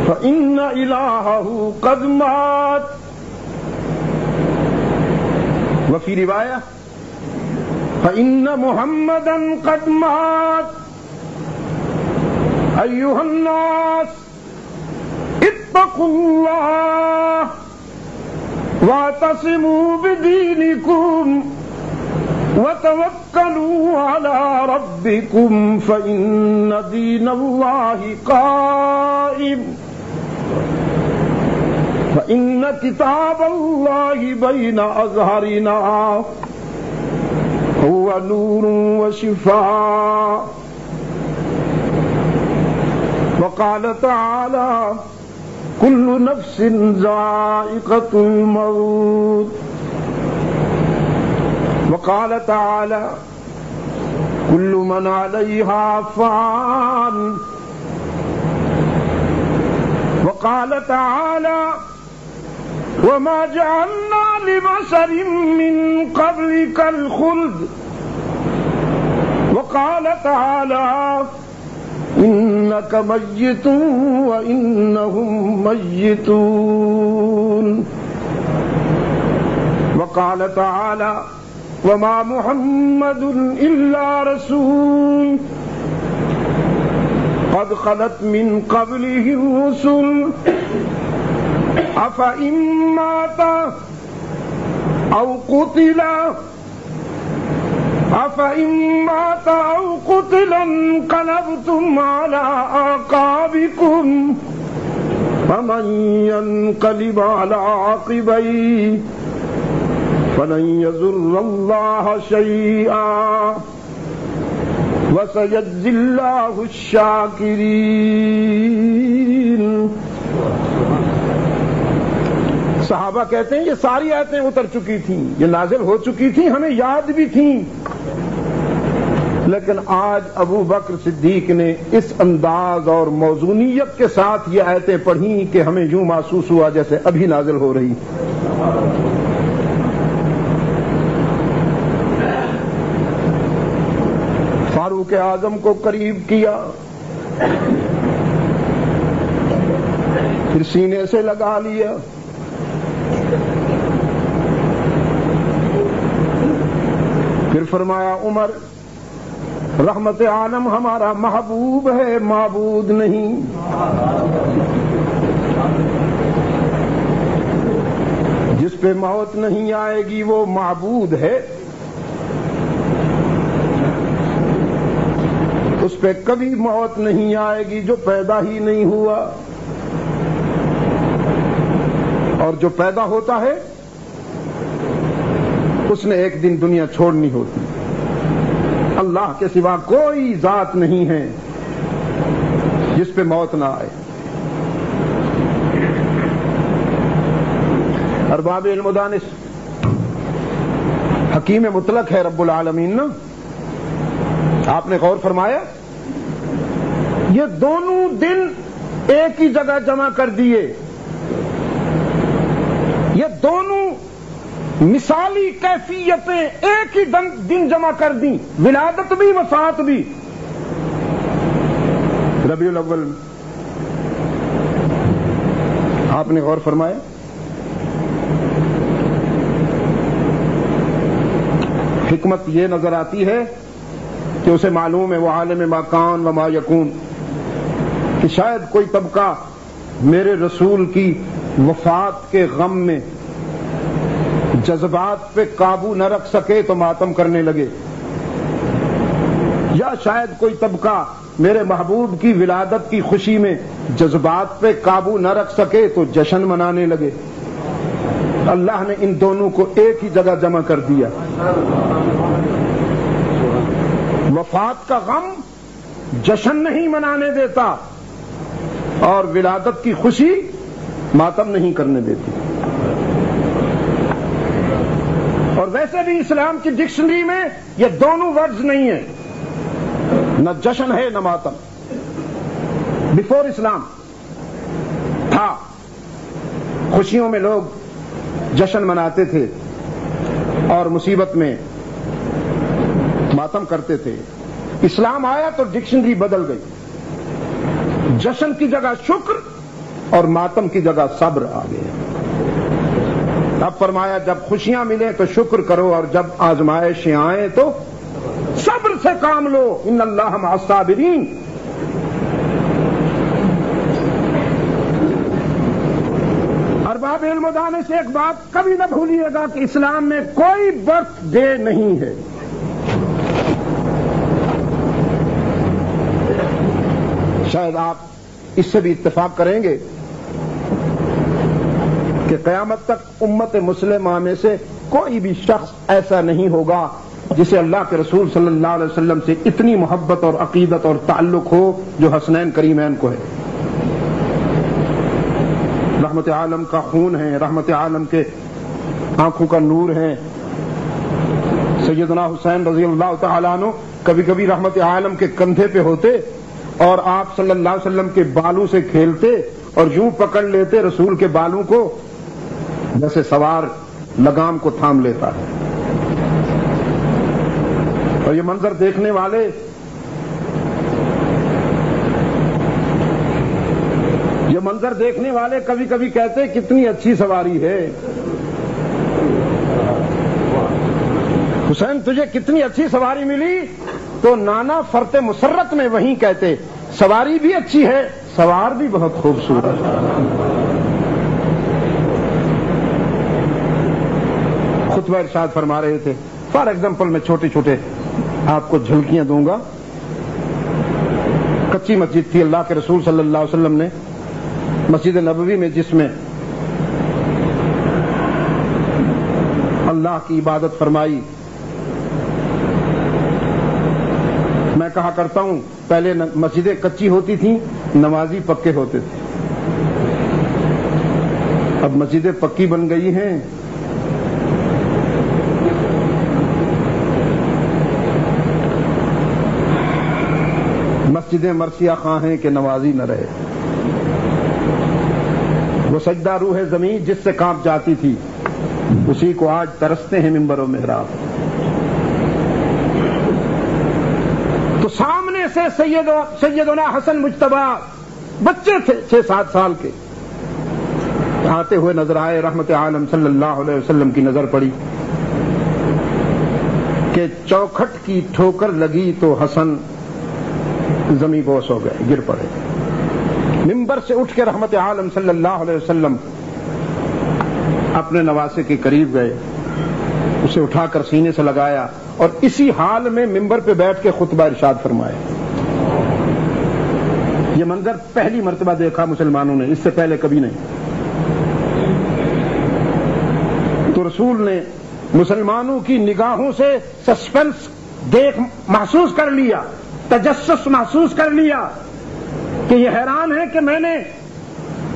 فإن إلهه قد مات وفي رواية فإن محمدا قد مات أيها الناس اتقوا الله واعتصموا بدينكم وتوكلوا على ربكم فإن دين الله قائم فإن كتاب الله بين أظهرنا هو نور وشفاء وقال تعالى كل نفس ذائقة الموت وقال تعالى كل من عليها فان وقال تعالى وما جعلنا لبشر من قبلك الخلد وقال تعالى إنك ميت وإنهم ميتون وقال تعالى وما محمد إلا رسول قد خلت من قبله الرسل أفإن مات أو قتل أفإن مات أو قتل انقلبتم على أعقابكم فمن ينقلب على عقبيه فلن يضر الله شيئا وسيجزي الله الشاكرين۔ صحابہ کہتے ہیں یہ ساری آیتیں اتر چکی تھیں، یہ نازل ہو چکی تھیں، ہمیں یاد بھی تھیں، لیکن آج ابو بکر صدیق نے اس انداز اور موزونیت کے ساتھ یہ آیتیں پڑھیں کہ ہمیں یوں محسوس ہوا جیسے ابھی نازل ہو رہی. فاروق اعظم کو قریب کیا، پھر سینے سے لگا لیا، پھر فرمایا عمر رحمت عالم ہمارا محبوب ہے، معبود نہیں. جس پہ موت نہیں آئے گی وہ معبود ہے، اس پہ کبھی موت نہیں آئے گی جو پیدا ہی نہیں ہوا، اور جو پیدا ہوتا ہے اس نے ایک دن دنیا چھوڑنی ہوتی. اللہ کے سوا کوئی ذات نہیں ہے جس پہ موت نہ آئے. ارباب علم و دانش، حکیم مطلق ہے رب العالمین نا. آپ نے غور فرمایا یہ دونوں دن ایک ہی جگہ جمع کر دیے، یہ دونوں مثالی کیفیتیں ایک ہی دن جمع کر دیں، ولادت بھی وفات بھی. ربیع الاول آپ نے غور فرمایا حکمت یہ نظر آتی ہے کہ اسے معلوم ہے وہ عالم ما کان و ما یکون کہ شاید کوئی طبقہ میرے رسول کی وفات کے غم میں جذبات پہ قابو نہ رکھ سکے تو ماتم کرنے لگے، یا شاید کوئی طبقہ میرے محبوب کی ولادت کی خوشی میں جذبات پہ قابو نہ رکھ سکے تو جشن منانے لگے. اللہ نے ان دونوں کو ایک ہی جگہ جمع کر دیا. وفات کا غم جشن نہیں منانے دیتا اور ولادت کی خوشی ماتم نہیں کرنے دیتی. اور ویسے بھی اسلام کی ڈکشنری میں یہ دونوں ورڈز نہیں ہیں، نہ جشن ہے نہ ماتم. بیفور اسلام تھا، خوشیوں میں لوگ جشن مناتے تھے اور مصیبت میں ماتم کرتے تھے. اسلام آیا تو ڈکشنری بدل گئی، جشن کی جگہ شکر اور ماتم کی جگہ صبر آ گیا. اب فرمایا جب خوشیاں ملیں تو شکر کرو اور جب آزمائشیں آئیں تو صبر سے کام لو، ان اللہ مع الصابرین. ارباب علم و دانش سے ایک بات کبھی نہ بھولیے گا کہ اسلام میں کوئی برتھ ڈے نہیں ہے. شاید آپ اس سے بھی اتفاق کریں گے کہ قیامت تک امت مسلمہ میں سے کوئی بھی شخص ایسا نہیں ہوگا جسے اللہ کے رسول صلی اللہ علیہ وسلم سے اتنی محبت اور عقیدت اور تعلق ہو جو حسنین کریمین کو ہے. رحمت عالم کا خون ہے، رحمت عالم کے آنکھوں کا نور ہے. سیدنا حسین رضی اللہ تعالیٰ عنہ کبھی کبھی رحمت عالم کے کندھے پہ ہوتے اور آپ صلی اللہ علیہ وسلم کے بالوں سے کھیلتے اور یوں پکڑ لیتے رسول کے بالوں کو جیسے سوار لگام کو تھام لیتا ہے. اور یہ منظر دیکھنے والے کبھی کبھی کہتے کتنی اچھی سواری ہے. حسین تجھے کتنی اچھی سواری ملی؟ تو نانا فرت مسرت میں وہیں کہتے سواری بھی اچھی ہے، سوار بھی بہت خوبصورت. خطبہ ارشاد فرما رہے تھے. فار ایگزامپل میں چھوٹے چھوٹے آپ کو جھلکیاں دوں گا. کچی مسجد تھی اللہ کے رسول صلی اللہ علیہ وسلم نے مسجد نبوی میں جس میں اللہ کی عبادت فرمائی. میں کہا کرتا ہوں پہلے مسجدیں کچی ہوتی تھیں، نمازی پکے ہوتے تھے. اب مسجدیں پکی بن گئی ہیں، مسجدیں مرثیہ خواہ ہیں کہ نمازی نہ رہے. وہ سجدہ روح زمین جس سے کانپ جاتی تھی اسی کو آج ترستے ہیں منبر و محراب. تو سامنے سے سیدنا حسن مجتبی بچے تھے 6-7 سال کے, آتے ہوئے نظر آئے. رحمت عالم صلی اللہ علیہ وسلم کی نظر پڑی کہ چوکھٹ کی ٹھوکر لگی تو حسن زمیں بوس ہو گئے, گر پڑے. منبر سے اٹھ کے رحمت عالم صلی اللہ علیہ وسلم اپنے نواسے کے قریب گئے, اسے اٹھا کر سینے سے لگایا اور اسی حال میں منبر پہ بیٹھ کے خطبہ ارشاد فرمایا. یہ منظر پہلی مرتبہ دیکھا مسلمانوں نے, اس سے پہلے کبھی نہیں. تو رسول نے مسلمانوں کی نگاہوں سے سسپنس محسوس کر لیا, تجسس محسوس کر لیا کہ یہ حیران ہے کہ میں نے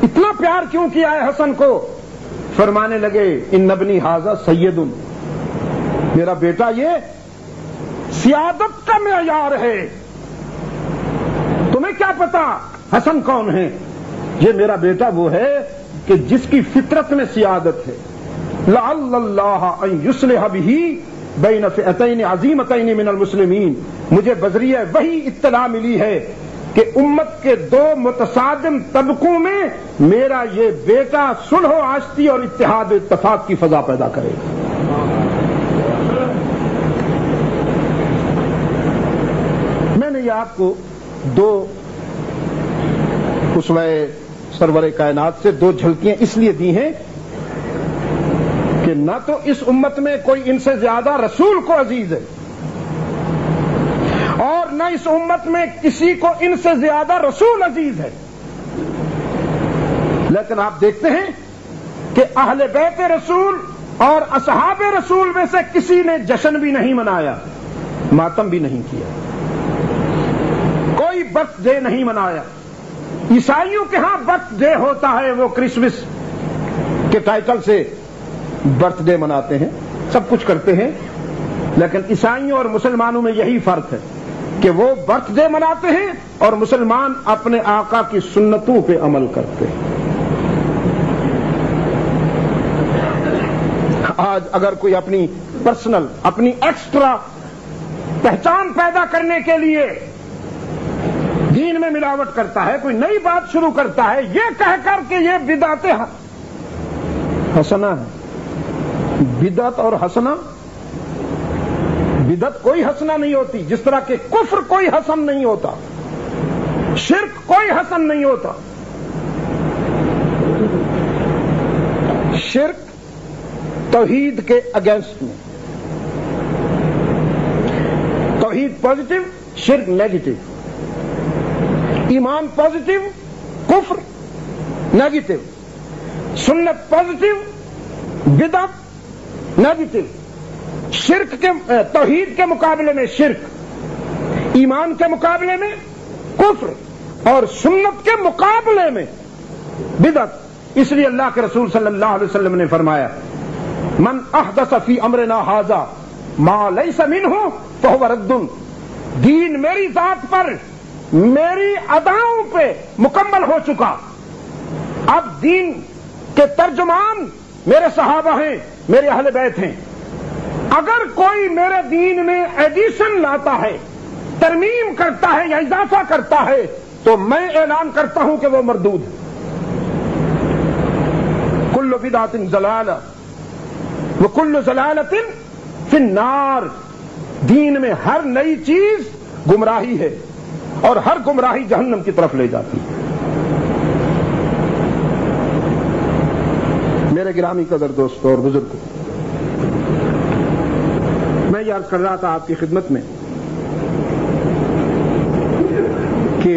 اتنا پیار کیوں کیا ہے حسن کو. فرمانے لگے ان ابنی ھذا سید, میرا بیٹا یہ سیادت کا معیار ہے. تمہیں کیا پتا حسن کون ہے؟ یہ میرا بیٹا وہ ہے کہ جس کی فطرت میں سیادت ہے. لعل اللہ ان یصلح بہ بین فئتین عظیمتین من المسلمین, مجھے بذریعہ وحی اطلاع ملی ہے کہ امت کے 2 متصادم طبقوں میں میرا یہ بیٹا صلح و آشتی اور اتحاد و اتفاق کی فضا پیدا کرے گا. میں نے یہ آپ کو 2 اسوہ سرور کائنات سے 2 جھلکیاں اس لیے دی ہیں کہ نہ تو اس امت میں کوئی ان سے زیادہ رسول کو عزیز ہے اور نہ اس امت میں کسی کو ان سے زیادہ رسول عزیز ہے. لیکن آپ دیکھتے ہیں کہ اہل بیت رسول اور اصحاب رسول میں سے کسی نے جشن بھی نہیں منایا, ماتم بھی نہیں کیا, کوئی برتھ ڈے نہیں منایا. عیسائیوں کے ہاں برتھ ڈے ہوتا ہے, وہ کرسمس کے ٹائٹل سے برتھ ڈے مناتے ہیں, سب کچھ کرتے ہیں. لیکن عیسائیوں اور مسلمانوں میں یہی فرق ہے کہ وہ برتھ ڈے مناتے ہیں اور مسلمان اپنے آقا کی سنتوں پہ عمل کرتے ہیں. آج اگر کوئی اپنی پرسنل, اپنی ایکسٹرا پہچان پیدا کرنے کے لیے دین میں ملاوٹ کرتا ہے, کوئی نئی بات شروع کرتا ہے یہ کہہ کر کہ یہ بدعت حسنہ ہے. بدعت اور حسنہ, بدعت کوئی حسنہ نہیں ہوتی, جس طرح کہ کفر کوئی حسن نہیں ہوتا, شرک کوئی حسن نہیں ہوتا. شرک توحید کے اگینسٹ میں, توحید پازیٹو, شرک نیگیٹو, ایمان پازیٹو, کفر نیگیٹو, سنت پازیٹو, بدعت نیگیٹو. شرک کے توحید کے مقابلے میں شرک, ایمان کے مقابلے میں کفر اور سنت کے مقابلے میں بدعت. اس لیے اللہ کے رسول صلی اللہ علیہ وسلم نے فرمایا من احدث فی امرنا ھذا ما لیس منہ فہو رد. دین میری ذات پر, میری اداؤں پہ مکمل ہو چکا. اب دین کے ترجمان میرے صحابہ ہیں, میرے اہل بیت ہیں. اگر کوئی میرے دین میں ایڈیشن لاتا ہے, ترمیم کرتا ہے یا اضافہ کرتا ہے تو میں اعلان کرتا ہوں کہ وہ مردود ہے. کل بدعۃ ضلالہ وکل ضلالۃ فی النار. دین میں ہر نئی چیز گمراہی ہے اور ہر گمراہی جہنم کی طرف لے جاتی ہے. میرے گرامی قدر دوستوں اور بزرگوں, میں یہ عرض کر رہا تھا آپ کی خدمت میں کہ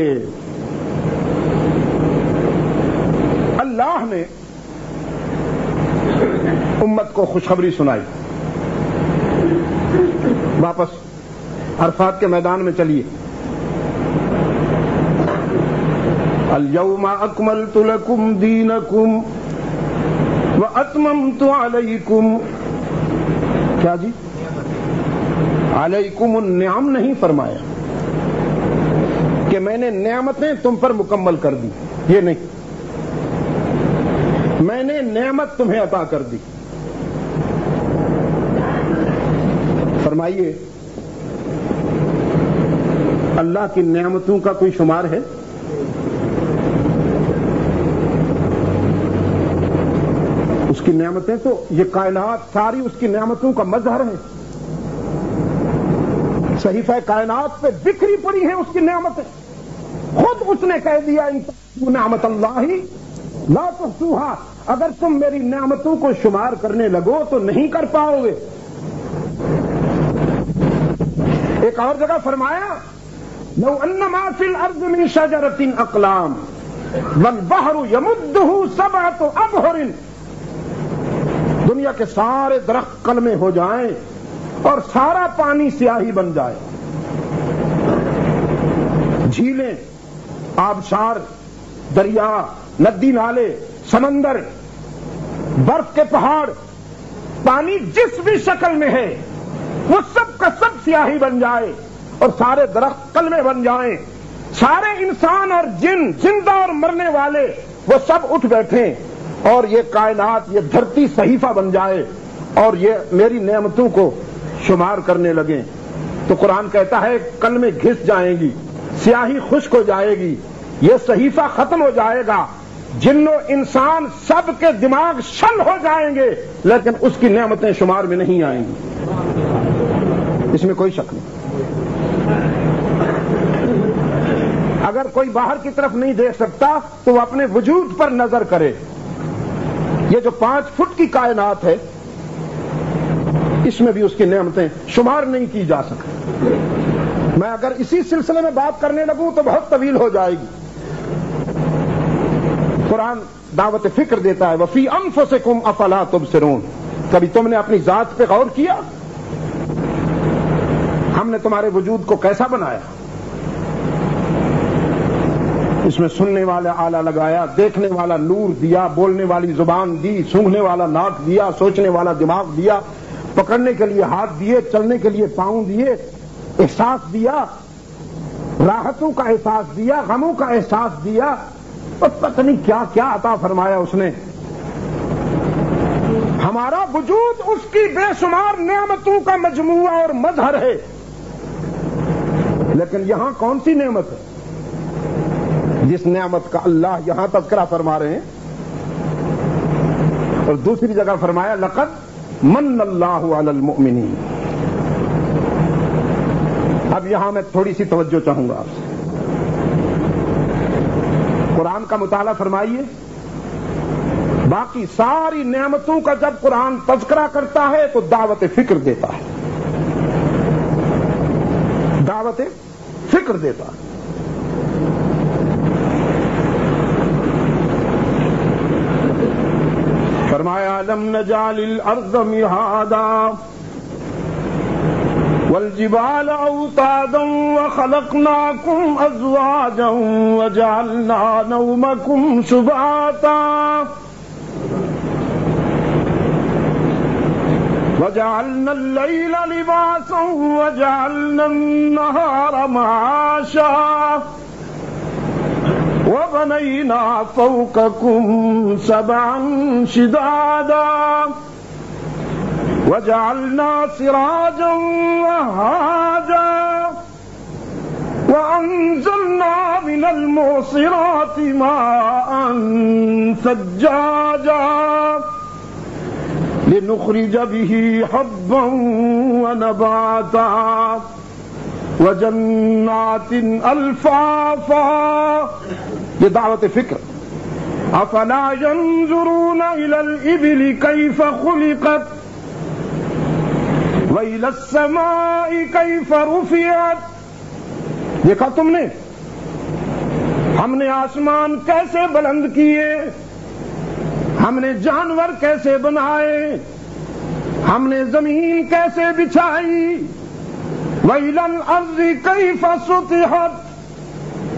اللہ نے امت کو خوشخبری سنائی. واپس عرفات کے میدان میں چلیے. الیوم اکملت لکم دینکم واتممت علیکم, کیا جی, علیکم النعم نہیں فرمایا کہ کہ میں نے نعمتیں تم پر مکمل کر دی، یہ نہیں، میں نے نعمت تمہیں عطا کر دی۔ فرمائیے اللہ کی نعمتوں کا کوئی شمار ہے؟ اس کی نعمتیں تو یہ کائنات ساری اس کی نعمتوں کا مظہر ہے، صحیفہ کائنات پہ بکھری پڑی ہیں اس کی نعمتیں، خود اس نے کہہ دیا ان نعمت اللہ لا تحصوها، اگر تم میری نعمتوں کو شمار کرنے لگو تو نہیں کر پاؤ گے۔ ایک اور جگہ فرمایا لو ان ما فی الارض من شجرۃ اقلام والبحر یمدہ سبعۃ ابحر، دنیا کے سارے درخت قلمیں ہو جائیں اور سارا پانی سیاہی بن جائے، جھیلیں، آبشار، دریا، ندی نالے، سمندر، برف کے پہاڑ، پانی جس بھی شکل میں ہے وہ سب کا سب سیاہی بن جائے اور سارے درخت قلمیں بن جائیں، سارے انسان اور جن، زندہ اور مرنے والے، وہ سب اٹھ بیٹھیں اور یہ کائنات، یہ دھرتی صحیفہ بن جائے اور یہ میری نعمتوں کو شمار کرنے لگیں، تو قرآن کہتا ہے قلمیں گھس جائیں گی، سیاہی خشک ہو جائے گی، یہ صحیفہ ختم ہو جائے گا، جن و انسان سب کے دماغ شل ہو جائیں گے، لیکن اس کی نعمتیں شمار میں نہیں آئیں گی، اس میں کوئی شک نہیں۔ اگر کوئی باہر کی طرف نہیں دیکھ سکتا تو وہ اپنے وجود پر نظر کرے، یہ جو 5 فٹ کی کائنات ہے اس میں بھی اس کی نعمتیں شمار نہیں کی جا سکتی۔ میں اگر اسی سلسلے میں بات کرنے لگوں تو بہت طویل ہو جائے گی۔ قرآن دعوت فکر دیتا ہے وفی انفسکم افلا تبصرون، کبھی تم نے اپنی ذات پہ غور کیا؟ ہم نے تمہارے وجود کو کیسا بنایا؟ اس میں سننے والا آلہ لگایا، دیکھنے والا نور دیا، بولنے والی زبان دی، سونگھنے والا ناک دیا، سوچنے والا دماغ دیا، پکڑنے کے لیے ہاتھ دیے، چلنے کے لیے پاؤں دیے، احساس دیا، راحتوں کا احساس دیا، غموں کا احساس دیا، اور پتہ نہیں کیا کیا عطا فرمایا اس نے۔ ہمارا وجود اس کی بے شمار نعمتوں کا مجموعہ اور مظہر ہے، لیکن یہاں کون سی نعمت ہے جس نعمت کا اللہ یہاں تذکرہ فرما رہے ہیں؟ اور دوسری جگہ فرمایا لقد من اللہ علی المؤمنین۔ اب یہاں میں تھوڑی سی توجہ چاہوں گا آپ سے، قرآن کا مطالعہ فرمائیے، باقی ساری نعمتوں کا جب قرآن تذکرہ کرتا ہے تو دعوت فکر دیتا ہے، دعوت فکر دیتا ہے۔ فرمایا لم نجعل الارض مہادا والجبال اوتادا وخلقناكم ازواجا وجعلنا نومكم سباتا وجعلنا الليل لباسا وجعلنا النهار معاشا وبنينا فوقكم سبعا شدادا وجعلنا سراجا وهاجا وأنزلنا من المعصرات ماء ثجاجا لنخرج به حبا ونباتا وجنات الفافا۔ یہ دعوت فکر۔ افلا ينظرون الى الابل كيف خلقت والى السماء كيف رفعت، دیکھا تم نے ہم نے آسمان کیسے بلند کیے، ہم نے جانور کیسے بنائے، ہم نے زمین کیسے بچھائی، وَإِلَى الْأَرْضِ كَيْفَ سُطِحَتْ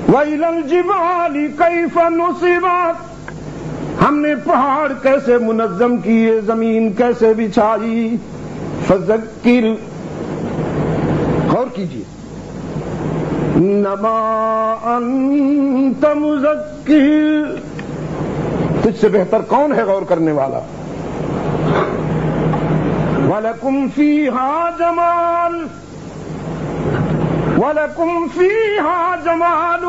وَإِلَى الْجِبَالِ كَيْفَ نُصِبَتْ، ہم نے پہاڑ کیسے منظم کیے، زمین کیسے بچھائی۔ فذکر، غور کیجیے، انما انت مذکر، تجھ سے بہتر کون ہے غور کرنے والا؟ وَلَكُمْ فِيهَا جَمَالٌ وَلَكُمْ فِيهَا جَمَالٌ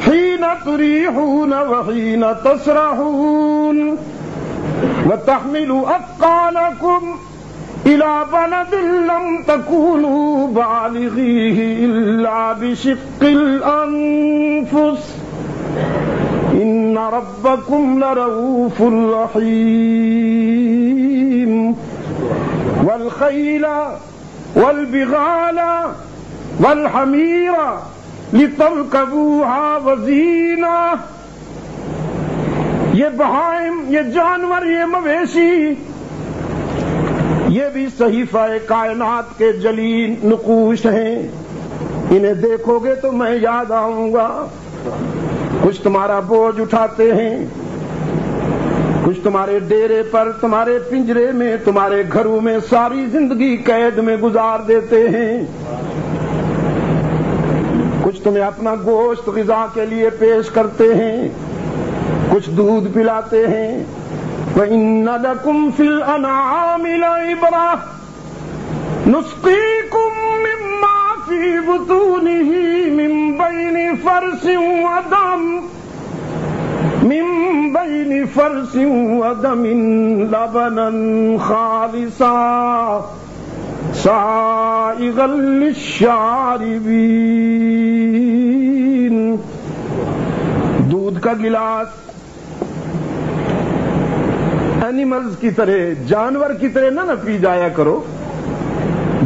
حِينَ تُرِيحُونَ وَحِينَ تَسْرَحُونَ وَتَحْمِلُ أَثْقَالَكُمْ إِلَى بَلَدٍ لَّمْ تَكُونُوا بَالِغِيهِ إِلَّا بِشِقِّ الْأَنفُسِ إِنَّ رَبَّكُمْ لَرَءُوفٌ رَحِيمٌ وَالْخَيْلَ وَالْبِغَالَ وَالْحَمِيرَ لِتَرْكَبُوهَا وَزِينَةً، یہ بہائم، یہ جانور، یہ مویشی، یہ بھی صحیفہ کائنات کے جلیل نقوش ہیں، انہیں دیکھو گے تو میں یاد آؤں گا۔ کچھ تمہارا بوجھ اٹھاتے ہیں، کچھ تمہارے ڈیرے پر، تمہارے پنجرے میں، تمہارے گھروں میں ساری زندگی قید میں گزار دیتے ہیں، کچھ تمہیں اپنا گوشت غذا کے لیے پیش کرتے ہیں، کچھ دودھ پلاتے ہیں۔ وَإِنَّ لَكُمْ فِي الْأَنْعَامِ لَعِبْرَةً نُسْقِيكُم مِّمَّا فِي بُطُونِهِ مِن بَيْنِ فَرْثٍ وَدَمٍ لَبَنًا خَالِصًا سَائِغًا لِّلشَّارِبِينَ، دودھ کا گلاس اینیملز کی طرح، جانور کی طرح نہ پی جایا کرو۔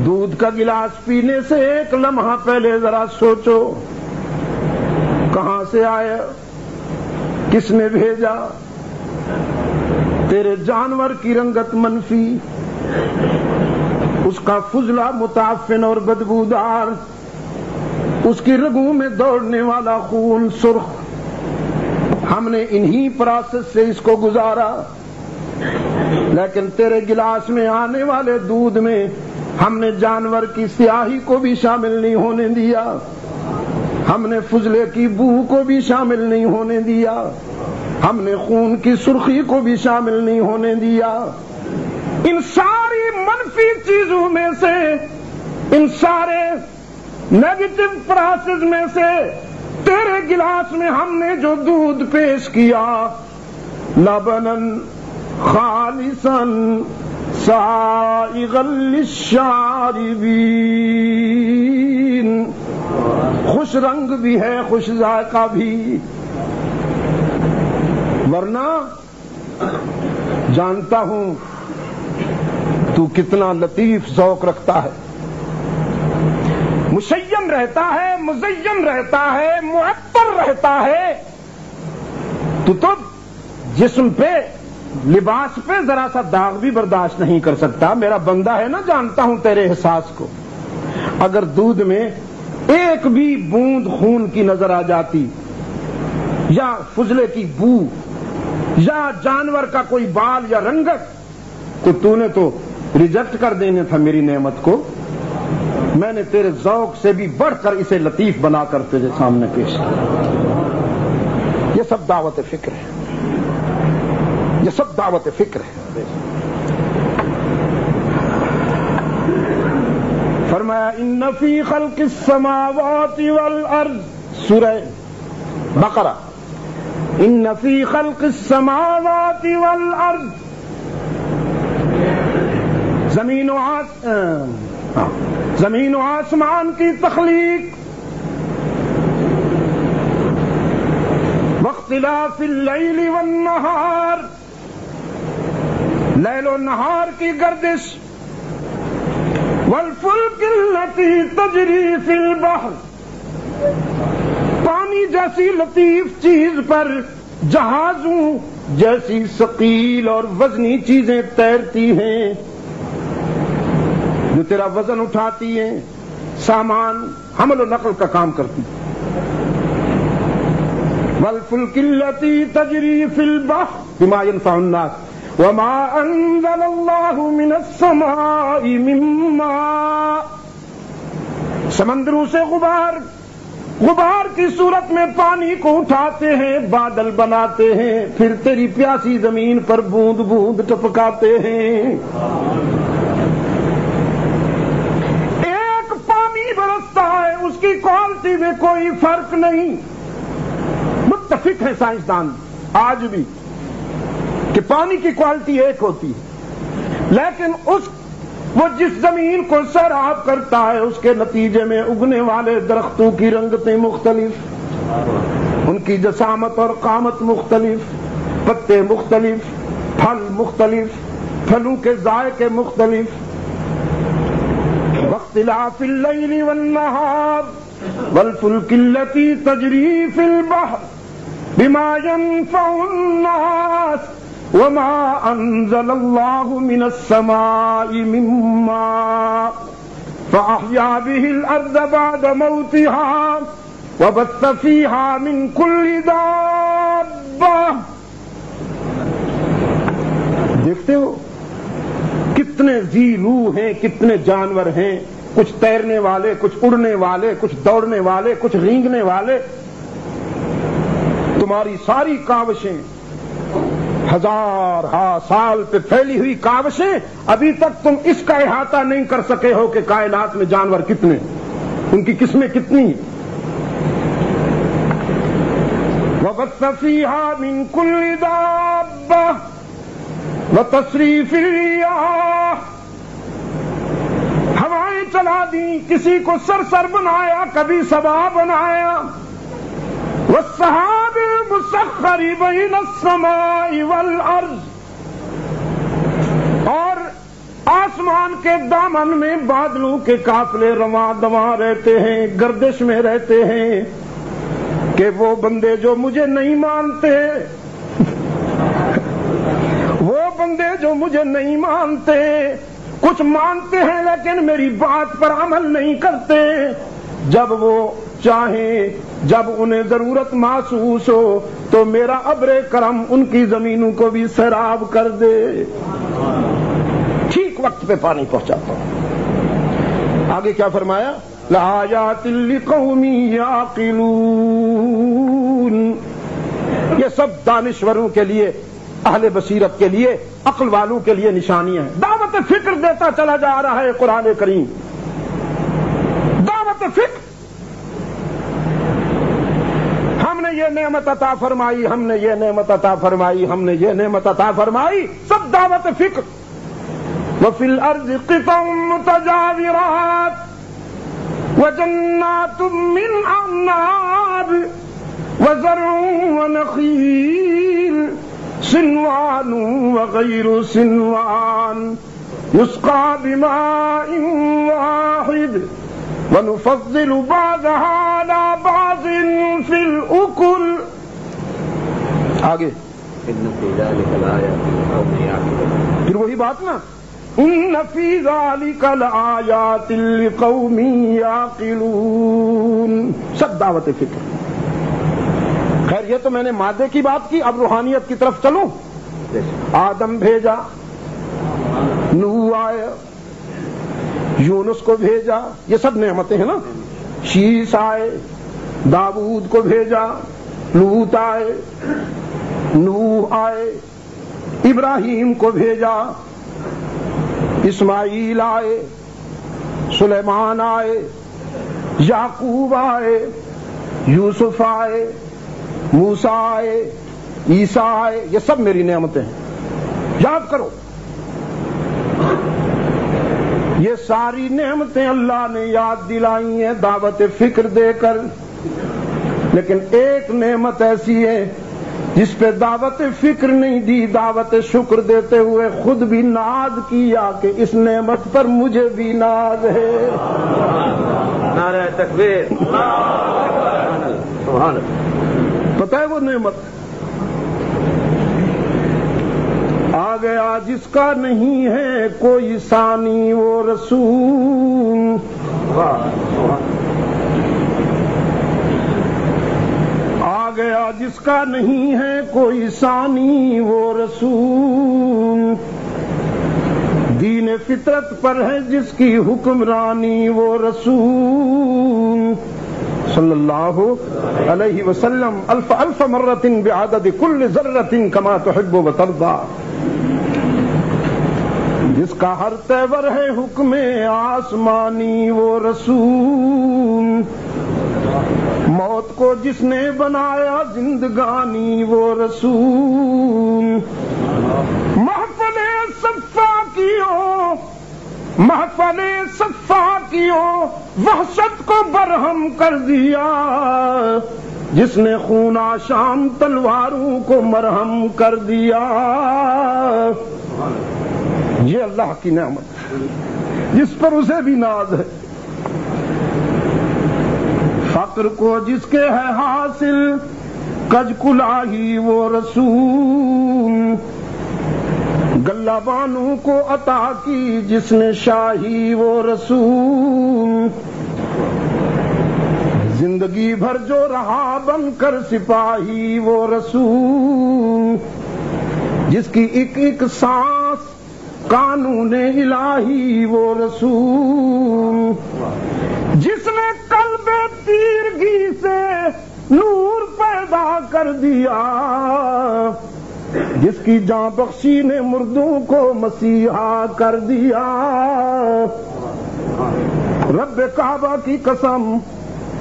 دودھ کا گلاس پینے سے ایک لمحہ پہلے ذرا سوچو، کہاں سے آیا، کس نے بھیجا؟ تیرے جانور کی رنگت منفی، اس کا فضلہ متعفن اور بدبودار، اس کی رگوں میں دوڑنے والا خون سرخ، ہم نے انہی پروسیس سے اس کو گزارا، لیکن تیرے گلاس میں آنے والے دودھ میں ہم نے جانور کی سیاہی کو بھی شامل نہیں ہونے دیا، ہم نے فضلے کی بو کو بھی شامل نہیں ہونے دیا، ہم نے خون کی سرخی کو بھی شامل نہیں ہونے دیا۔ ان ساری منفی چیزوں میں سے، ان سارے نیگیٹو پروسیس میں سے تیرے گلاس میں ہم نے جو دودھ پیش کیا، لبنن خالصا سائغا للشاربین، خوش رنگ بھی ہے، خوش ذائقہ بھی، ورنہ جانتا ہوں تو کتنا لطیف ذوق رکھتا ہے، مشین رہتا ہے، مزین رہتا ہے، معطر رہتا ہے، تو جسم پہ، لباس پہ ذرا سا داغ بھی برداشت نہیں کر سکتا۔ میرا بندہ ہے نا، جانتا ہوں تیرے احساس کو۔ اگر دودھ میں ایک بھی بوند خون کی نظر آ جاتی، یا فضلے کی بو، یا جانور کا کوئی بال یا رنگت، تو نے تو ریجیکٹ کر دینے تھا میری نعمت کو۔ میں نے تیرے ذوق سے بھی بڑھ کر اسے لطیف بنا کر تیرے سامنے پیش کیا۔ یہ سب دعوت فکر ہے، یہ سب دعوت فکر ہے۔ فرمایا ان فی خلق السماوات والارض، سورہ بقرہ، ان فی خلق السماوات والارض، زمین و آسمان کی تخلیق، واختلاف اللیل والنہار، لیل و نہار کی گردش، والفلک التی تجری فی البحر، پانی جیسی لطیف چیز پر جہازوں جیسی ثقیل اور وزنی چیزیں تیرتی ہیں، جو تیرا وزن اٹھاتی ہیں، سامان حمل و نقل کا کام کرتی ہیں۔ والفلک التی تجری فی البحر بما ينفع الناس وما انزل اللہ من السماء من ماء، سمندروں سے غبار، غبار کی صورت میں پانی کو اٹھاتے ہیں، بادل بناتے ہیں، پھر تیری پیاسی زمین پر بوند بوند ٹپکاتے ہیں۔ ایک پانی برستا ہے، اس کی کوالٹی میں کوئی فرق نہیں۔ متفق ہے سائنسدان آج بھی کہ پانی کی کوالٹی ایک ہوتی ہے، لیکن وہ جس زمین کو سیراب کرتا ہے اس کے نتیجے میں اگنے والے درختوں کی رنگتیں مختلف، ان کی جسامت اور قامت مختلف، پتے مختلف، پھل مختلف، پھلوں کے ذائقے مختلف۔ واختلاف اللیل والنہار والفلک التی تجری فی البحر بما ينفع الناس وما انزل الله من السماء من ماء فاحيا به الارض بعد موتها وبث فيها من كل دابة۔ دیکھتے ہو کتنے ذی روح ہیں، کتنے جانور ہیں، کچھ تیرنے والے، کچھ اڑنے والے، کچھ دوڑنے والے، کچھ رینگنے والے۔ تمہاری ساری کاوشیں، ہزار سال پہ پھیلی ہوئی کاوشیں، ابھی تک تم اس کا احاطہ نہیں کر سکے ہو کہ کائنات میں جانور کتنے، ان کی قسمیں کتنی ہیں۔ وَبَثَّ فِيهَا مِن كُلِّ دَابَّةٍ وَتَصْرِيفِ الرِّيَاحِ، ہوائیں چلا دیں، کسی کو سرسر بنایا، کبھی سبا بنایا۔ والسحاب المسخر بین السماء والارض، اور آسمان کے دامن میں بادلوں کے قافلے رواں دواں رہتے ہیں، گردش میں رہتے ہیں کہ وہ بندے جو مجھے نہیں مانتے، وہ بندے جو مجھے نہیں مانتے، کچھ مانتے ہیں لیکن میری بات پر عمل نہیں کرتے، جب وہ چاہیں، جب انہیں ضرورت محسوس ہو تو میرا ابر کرم ان کی زمینوں کو بھی سیراب کر دے، ٹھیک وقت پہ پانی پہنچاتا ہوں۔ آگے کیا فرمایا؟ لآیات لقوم یعقلون، یہ سب دانشوروں کے لیے، اہل بصیرت کے لیے، عقل والوں کے لیے نشانیاں ہیں۔ دعوت فکر دیتا چلا جا رہا ہے قرآن کریم، دعوت فکر۔ ہم نے یہ نعمت عطا فرمائی، ہم نے یہ نعمت عطا فرمائی، ہم نے یہ نعمت عطا فرمائی، سب دعوت فکر۔ وفی الارض قطع متجاورات وجنات من اعناب وزرع ونخیل صنوان وغیر صنوان یسقى بماء واحد وَنُفَضِّلُ بَعْضَهَا عَلَى بَعْضٍ فِي الْأُكُلِ۔ آگے پھر وہی بات نا، إِنَّ فِي ذَلِكَ لَآيَاتٍ لِقَوْمٍ يَعْقِلُونَ، سب دعوت فکر۔ خیر یہ تو میں نے مادے کی بات کی، اب روحانیت کی طرف چلوں۔ آدم بھیجا، نوح آئے، یونس کو بھیجا، یہ سب نعمتیں ہیں نا۔ شیس آئے، داؤد کو بھیجا، لوط آئے، نوح آئے، ابراہیم کو بھیجا، اسماعیل آئے، سلیمان آئے، یعقوب آئے، یوسف آئے، موسیٰ آئے، عیسیٰ آئے، یہ سب میری نعمتیں ہیں، یاد کرو۔ یہ ساری نعمتیں اللہ نے یاد دلائی ہیں دعوت فکر دے کر، لیکن ایک نعمت ایسی ہے جس پہ دعوت فکر نہیں دی، دعوت شکر دیتے ہوئے خود بھی ناز کیا کہ اس نعمت پر مجھے بھی ناز ہے۔ نعرہ تکبیر، سبحان اللہ۔ پتہ ہے وہ نعمت؟ آ گیا جس کا نہیں ہے کوئی ثانی وہ رسول، آ گیا جس کا نہیں ہے کوئی ثانی وہ رسول، دین فطرت پر ہے جس کی حکمرانی وہ رسول، صلی اللہ علیہ وسلم الف الف مرۃ بعدد کل ذرۃ کما تحب وترضى. جس کا ہر تیور ہے حکم آسمانی وہ رسول، موت کو جس نے بنایا زندگانی وہ رسول. محفل صفا کیو، محفل صفا کیو، وحشت کو برہم کر دیا، جس نے خون آشام تلواروں کو مرہم کر دیا. یہ اللہ کی نعمت جس پر اسے بھی ناز ہے. فقر کو جس کے ہے حاصل کج کلاہی وہ رسول، گلہ بانوں کو عطا کی جس نے شاہی وہ رسول. زندگی بھر جو رہا بن کر سپاہی وہ رسول، جس کی ایک ایک سانس قانون الہی وہ رسول. جس نے قلب تیرگی سے نور پیدا کر دیا، جس کی جاں بخشی نے مردوں کو مسیحا کر دیا. رب کعبہ کی قسم،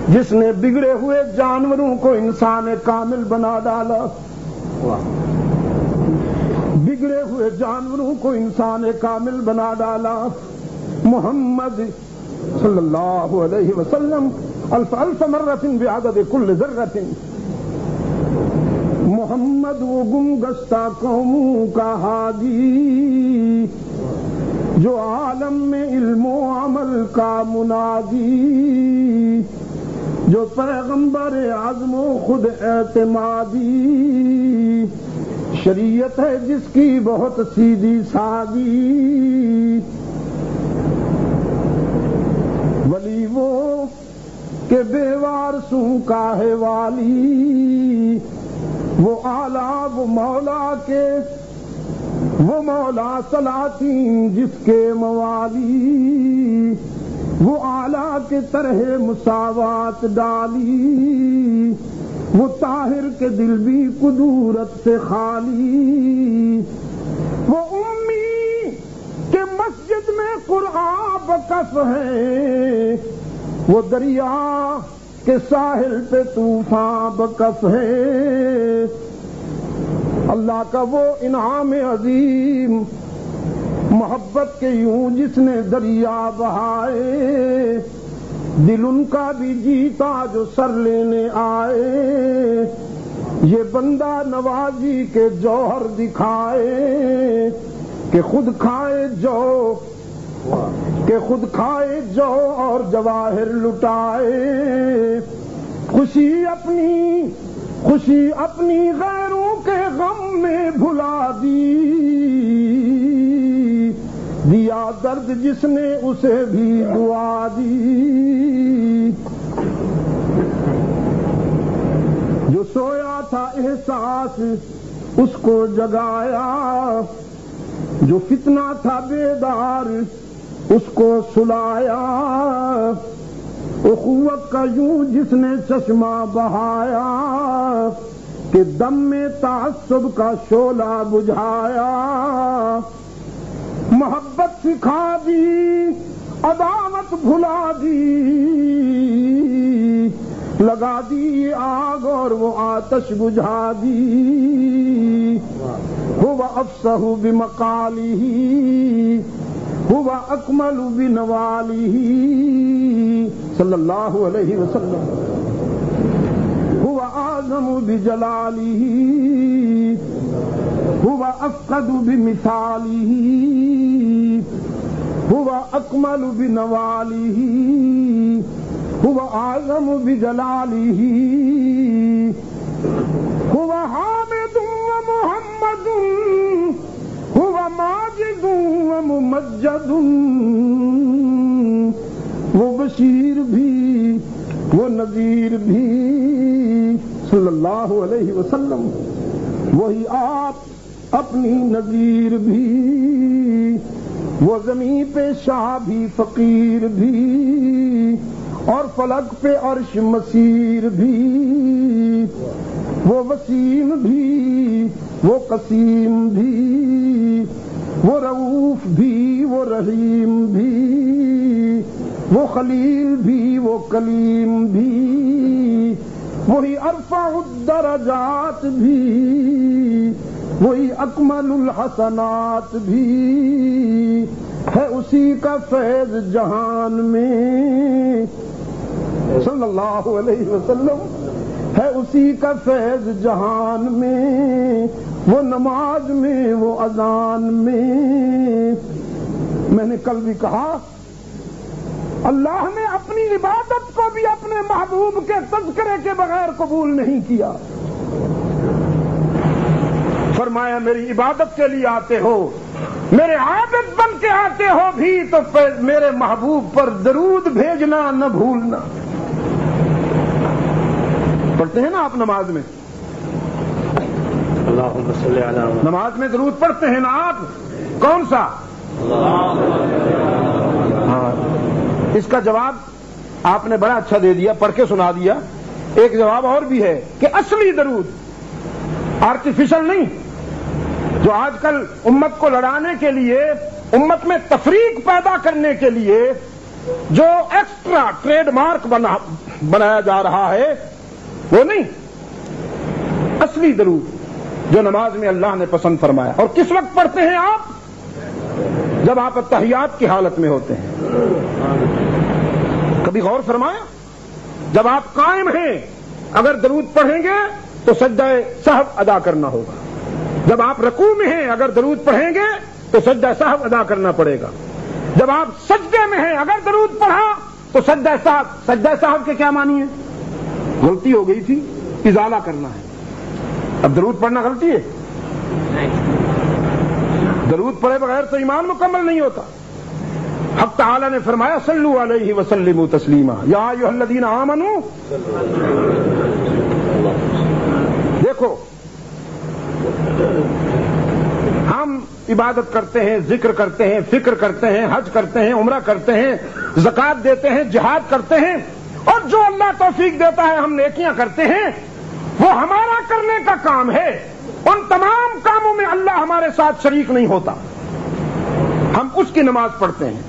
جس نے بگڑے ہوئے جانوروں کو انسان کامل بنا ڈالا، بگڑے ہوئے جانوروں کو انسان کامل بنا ڈالا. محمد صلی اللہ علیہ وسلم الف الف مرۃ بعدد کل ذرۃ. محمد وہ گم گشتہ قوموں کا ہادی، جو عالم میں علم و عمل کا منادی، جو پیغمبر اعظم و خود اعتمادی. شریعت ہے جس کی بہت سیدھی سادی، ولی وہ کہ بے وارثوں کا ہے والی، وہ آلہ وہ مولا کے، وہ مولا سلاطین جس کے موالی، وہ آلہ کے طرح مساوات ڈالی، وہ طاہر کے دل بھی قدورت سے خالی. وہ امی کے مسجد میں قرآن بکف ہے، وہ دریا کے ساحل پہ طوفان بکف ہے. اللہ کا وہ انعام عظیم، محبت کے یوں جس نے دریا بہائے، دل ان کا بھی جیتا جو سر لینے آئے. یہ بندہ نوازی کے جوہر دکھائے، کہ خود کھائے جو، کہ خود کھائے جو اور جواہر لٹائے. خوشی اپنی غیروں کے غم میں بھلا دی، دیا درد جس نے اسے بھی دعا دی. جو سویا تھا احساس اس کو جگایا، جو فتنہ تھا بیدار اس کو سلایا. اخوت کا یوں جس نے چشمہ بہایا، کہ دم میں تعصب کا شعلہ بجھایا. محبت سکھا دی عداوت بھلا دی، لگا دی آگ اور وہ آتش بجھا دی. هو افصح بمقاله، هو اکمل بنواله صلی اللہ علیہ وسلم. هو اعظم بجلاله، هو افقد بمثاله، هو اکمل بنواله، هو اعظم بجلاله. هو حامد ومحمد، هو ماجد وممجد. وہ بشیر بھی وہ نذیر بھی صلی اللہ علیہ وسلم. وہی آپ اپنی نذیر بھی، وہ زمین پہ شاہ بھی فقیر بھی، اور فلک پہ عرش مسیر بھی، وہ وسیم بھی، وہ قسیم بھی، وہ رؤوف بھی، وہ رحیم بھی، وہ خلیل بھی، وہ کلیم بھی، وہی ارفع الدرجات بھی، وہی اکمل الحسنات بھی، ہے اسی کا فیض جہان میں صلی اللہ علیہ وسلم، ہے اسی کا فیض جہان میں، وہ نماز میں، وہ اذان میں۔ میں نے کل بھی کہا اللہ نے اپنی عبادت کو بھی اپنے محبوب کے تذکرے کے بغیر قبول نہیں کیا۔ فرمایا میری عبادت کے لیے آتے ہو، میرے عابد بن کے آتے ہو بھی تو میرے محبوب پر درود بھیجنا نہ بھولنا۔ پڑھتے ہیں نا آپ نماز میں، اللہم صلی علی محمد، نماز میں درود پڑھتے ہیں نا آپ، کون سا؟ ہاں، اس کا جواب آپ نے بڑا اچھا دے دیا، پڑھ کے سنا دیا۔ ایک جواب اور بھی ہے کہ اصلی درود، آرٹیفیشل نہیں، جو آج کل امت کو لڑانے کے لیے، امت میں تفریق پیدا کرنے کے لیے جو ایکسٹرا ٹریڈ مارک بنایا جا رہا ہے وہ نہیں، اصلی درود جو نماز میں اللہ نے پسند فرمایا۔ اور کس وقت پڑھتے ہیں آپ؟ جب آپ اتحیات کی حالت میں ہوتے ہیں۔ کبھی غور فرمایا؟ جب آپ قائم ہیں اگر درود پڑھیں گے تو سجدہ سہو ادا کرنا ہوگا، جب آپ رکوع میں ہیں اگر درود پڑھیں گے تو سجدہ سہو ادا کرنا پڑے گا، جب آپ سجدے میں ہیں اگر درود پڑھا تو سجدہ سہو۔ سجدہ سہو کے کیا معنی ہے؟ غلطی ہو گئی تھی، ازالہ کرنا ہے۔ اب درود پڑھنا غلطی ہے؟ درود پڑھے بغیر تو ایمان مکمل نہیں ہوتا۔ حق تعالی نے فرمایا صلو علیہ وسلموا تسلیما، یا ایھا الذین آمنوا۔ دیکھو ہم عبادت کرتے ہیں، ذکر کرتے ہیں، فکر کرتے ہیں، حج کرتے ہیں، عمرہ کرتے ہیں، زکوٰۃ دیتے ہیں، جہاد کرتے ہیں، اور جو اللہ توفیق دیتا ہے ہم نیکیاں کرتے ہیں، وہ ہمارا کرنے کا کام ہے۔ ان تمام کاموں میں اللہ ہمارے ساتھ شریک نہیں ہوتا۔ ہم اس کی نماز پڑھتے ہیں،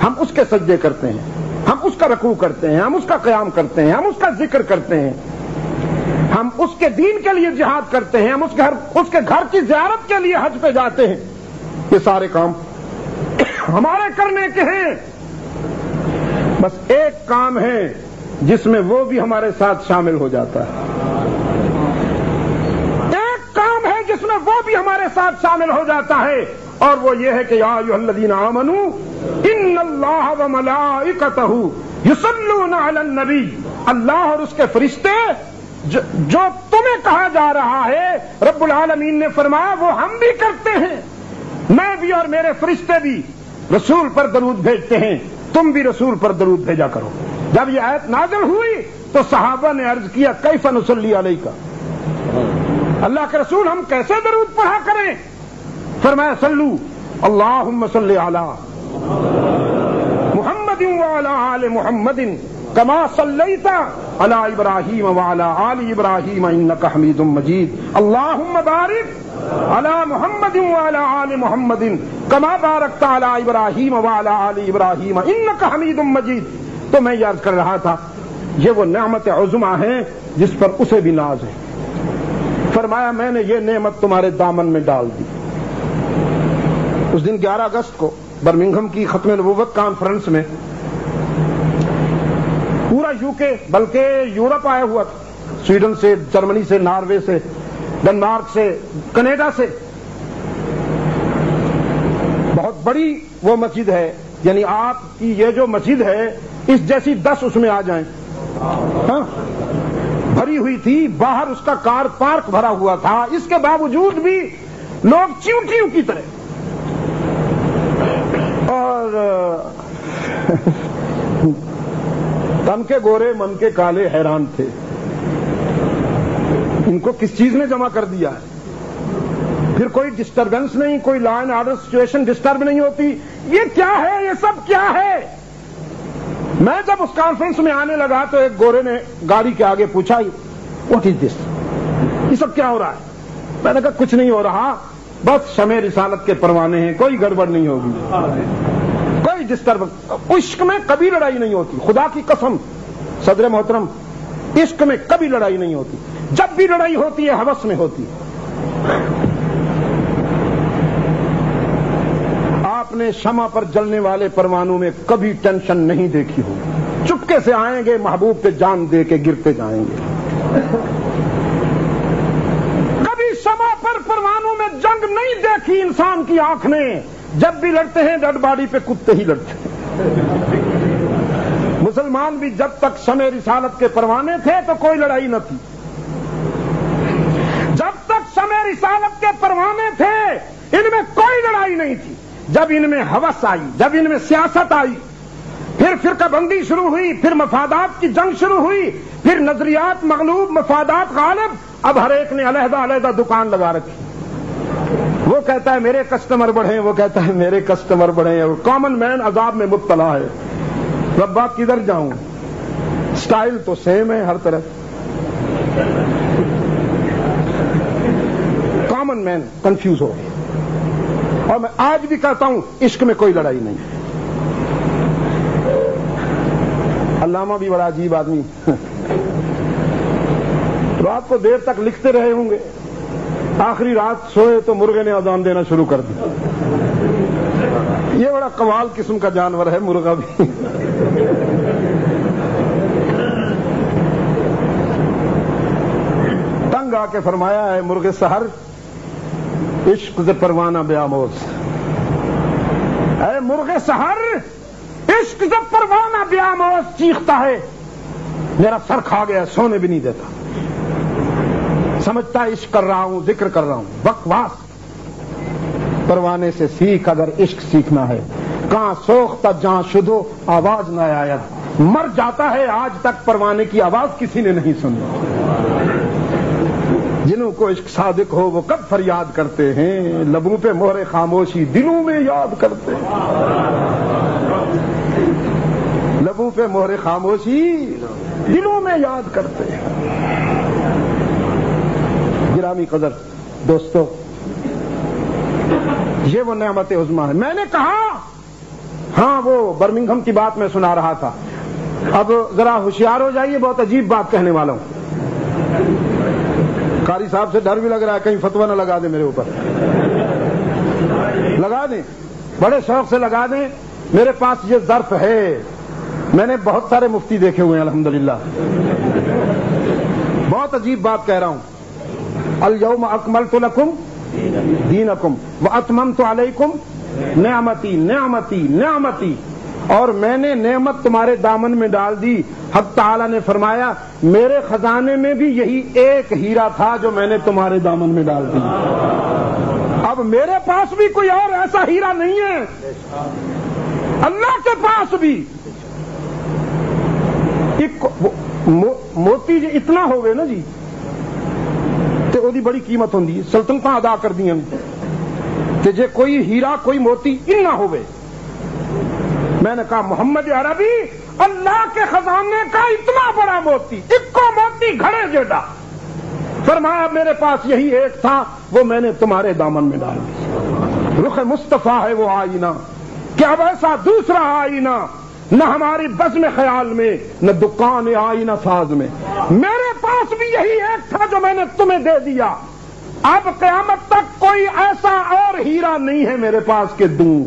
ہم اس کے سجدے کرتے ہیں، ہم اس کا رکوع کرتے ہیں، ہم اس کا قیام کرتے ہیں، ہم اس کا ذکر کرتے ہیں، ہم اس کے دین کے لیے جہاد کرتے ہیں، ہم اس کے گھر کی زیارت کے لیے حج پہ جاتے ہیں۔ یہ سارے کام ہمارے کرنے کے ہیں۔ بس ایک کام ہے جس میں وہ بھی ہمارے ساتھ شامل ہو جاتا ہے، ایک کام ہے جس میں وہ بھی ہمارے ساتھ شامل ہو جاتا ہے، اور وہ یہ ہے کہ یا ایھا الذین آمنوا ان اللہ وملائکتہ یصلون علی النبی۔ اللہ اور اس کے فرشتے جو تمہیں کہا جا رہا ہے، رب العالمین نے فرمایا وہ ہم بھی کرتے ہیں، میں بھی اور میرے فرشتے بھی رسول پر درود بھیجتے ہیں، تم بھی رسول پر درود بھیجا کرو۔ جب یہ آیت نازل ہوئی تو صحابہ نے عرض کیا کیف نصلی علیک، اللہ کے رسول ہم کیسے درود پڑھا کریں؟ فرمایا صلو اللہم صلی علی محمد وعلی آل محمد کما صلیت علی ابراہیم وعلی آل ابراہیم انک حمید مجید، اللہم بارک علی محمد وعلی آل محمد کما بارکت علی ابراہیم وعلی آل ابراہیم انک حمید مجید۔ تو میں یاد کر رہا تھا یہ وہ نعمت عظمیٰ ہے جس پر اسے بھی ناز ہے۔ فرمایا میں نے یہ نعمت تمہارے دامن میں ڈال دی۔ اس دن 11 اگست کو برمنگھم کی ختم نبوت کانفرنس میں پورا UK بلکہ یورپ آیا ہوا تھا، سویڈن سے، جرمنی سے، ناروے سے، ڈنمارک سے، کینیڈا سے۔ بہت بڑی وہ مسجد ہے، یعنی آپ کی یہ جو مسجد ہے اس جیسی 10 اس میں آ جائیں، ہاں بھری ہوئی تھی، باہر اس کا کار پارک بھرا ہوا تھا، اس کے باوجود بھی لوگ چیونٹیوں کی طرح، اور تن کے گورے من کے کالے حیران تھے، ان کو کس چیز نے جمع کر دیا ہے؟ پھر کوئی ڈسٹربنس نہیں، کوئی law and order situation disturb نہیں ہوتی، یہ کیا ہے، یہ سب کیا ہے؟ میں جب اس کانفرنس میں آنے لگا تو ایک گورے نے گاڑی کے آگے پوچھا واٹ از دس، یہ سب کیا ہو رہا ہے؟ میں نے کہا کچھ نہیں ہو رہا، بس شمع رسالت کے پروانے ہیں، کوئی گڑبڑ نہیں ہوگی، کوئی ڈسٹرب۔ عشق میں کبھی لڑائی نہیں ہوتی، خدا کی قسم صدر محترم، عشق میں کبھی لڑائی نہیں ہوتی، جب بھی لڑائی ہوتی ہے ہوس میں ہوتی ہے۔ آپ نے شمع پر جلنے والے پروانوں میں کبھی ٹینشن نہیں دیکھی ہوگی، چپکے سے آئیں گے، محبوب پہ جان دے کے گرتے جائیں گے۔ کبھی شمع پر پروانوں میں جنگ نہیں دیکھی انسان کی آنکھ نے، جب بھی لڑتے ہیں ڈیڈ باڈی پہ کتے ہی لڑتے ہیں۔ مسلمان بھی جب تک شمع رسالت کے پروانے تھے تو کوئی لڑائی نہ تھی، جب تک شمع رسالت کے پروانے تھے ان میں کوئی لڑائی نہیں تھی۔ جب ان میں ہوس آئی، جب ان میں سیاست آئی، پھر فرقہ بندی شروع ہوئی، پھر مفادات کی جنگ شروع ہوئی، پھر نظریات مغلوب، مفادات غالب، اب ہر ایک نے علیحدہ علیحدہ دکان لگا رکھی۔ وہ کہتا ہے میرے کسٹمر بڑھیں، وہ کہتا ہے میرے کسٹمر بڑھیں، اور کامن مین عذاب میں مبتلا ہے۔ ربا کدھر جاؤں؟ سٹائل تو سیم ہے ہر طرف، کامن مین کنفیوز ہو گیا۔ اور میں آج بھی کہتا ہوں عشق میں کوئی لڑائی نہیں۔ علامہ بھی بڑا عجیب آدمی، رات کو دیر تک لکھتے رہے ہوں گے، آخری رات سوئے تو مرغے نے اذان دینا شروع کر دی۔ یہ بڑا کمال قسم کا جانور ہے مرغا بھی۔ تنگ آ کے فرمایا ہے مرغ سحر عشق سے پروانہ بیاموز، اے مرغ سحر عشق سے پروانہ بیاموز چیختا ہے، میرا سر کھا گیا، سونے بھی نہیں دیتا، سمجھتا ہے عشق کر رہا ہوں، ذکر کر رہا ہوں، بکواس۔ پروانے سے سیکھ اگر عشق سیکھنا ہے، کہاں سوختہ جہاں شدو آواز نہ آید، مر جاتا ہے آج تک پروانے کی آواز کسی نے نہیں سنی۔ جنہوں کو عشق صادق ہو وہ کب فریاد کرتے ہیں، لبوں پہ مہر خاموشی دلوں میں یاد کرتے ہیں، لبوں پہ مہر خاموشی دلوں میں یاد کرتے ہیں۔ گرامی قدر دوستو، یہ وہ نعمت عظمیٰ ہے۔ میں نے کہا ہاں وہ برمنگھم کی بات میں سنا رہا تھا، اب ذرا ہوشیار ہو جائیے، بہت عجیب بات کہنے والا ہوں۔ قاری صاحب سے ڈر بھی لگ رہا ہے کہیں فتویٰ نہ لگا دیں میرے اوپر، لگا دیں، بڑے شوق سے لگا دیں۔ میرے پاس یہ ظرف ہے، میں نے بہت سارے مفتی دیکھے ہوئے ہیں الحمدللہ۔ بہت عجیب بات کہہ رہا ہوں، الیوم اکملت لکم دینکم واتممت علیکم نعمتی نعمتی نعمتی، اور میں نے نعمت تمہارے دامن میں ڈال دی۔ حق تعالی نے فرمایا میرے خزانے میں بھی یہی ایک ہیرا تھا جو میں نے تمہارے دامن میں ڈال دی، اب میرے پاس بھی کوئی اور ایسا ہیرا نہیں ہے، اللہ کے پاس بھی موتی جی اتنا ہوگے نا جی تے وہ دی بڑی قیمت ہوندی ہے، سلطنتاں ادا کر دی تے جے کوئی ہیرا کوئی موتی اتنا ہوگے۔ میں نے کہا محمد عربی اللہ کے خزانے کا اتنا بڑا موتی، اکو موتی گھڑے جیڈا، فرمایا میرے پاس یہی ایک تھا، وہ میں نے تمہارے دامن میں ڈال دیا۔ رخ مصطفیٰ ہے وہ آئینہ، کیا ویسا دوسرا آئینہ، نہ ہماری بزم خیال میں نہ دکان آئینہ ساز میں، میرے پاس بھی یہی ایک تھا جو میں نے تمہیں دے دیا، اب قیامت تک کوئی ایسا اور ہیرا نہیں ہے میرے پاس کہ دوں،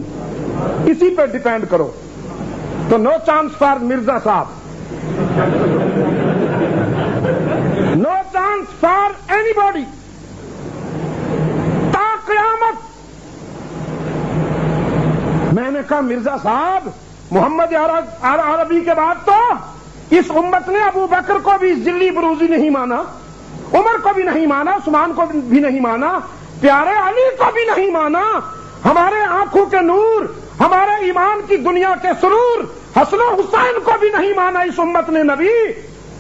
اسی پہ ڈیپینڈ کرو۔ تو نو چانس فار مرزا صاحب، no chance for any body, تا قیامت۔ میں نے کہا مرزا صاحب محمد عربی کے بعد تو اس امت نے ابو بکر کو بھی ذلی بروزی نہیں مانا، عمر کو بھی نہیں مانا، عثمان کو بھی نہیں مانا، پیارے علی کو بھی نہیں مانا، ہمارے آنکھوں کے نور، ہمارے ایمان کی دنیا کے سرور حسن و حسین کو بھی نہیں مانا اس امت نے نبی،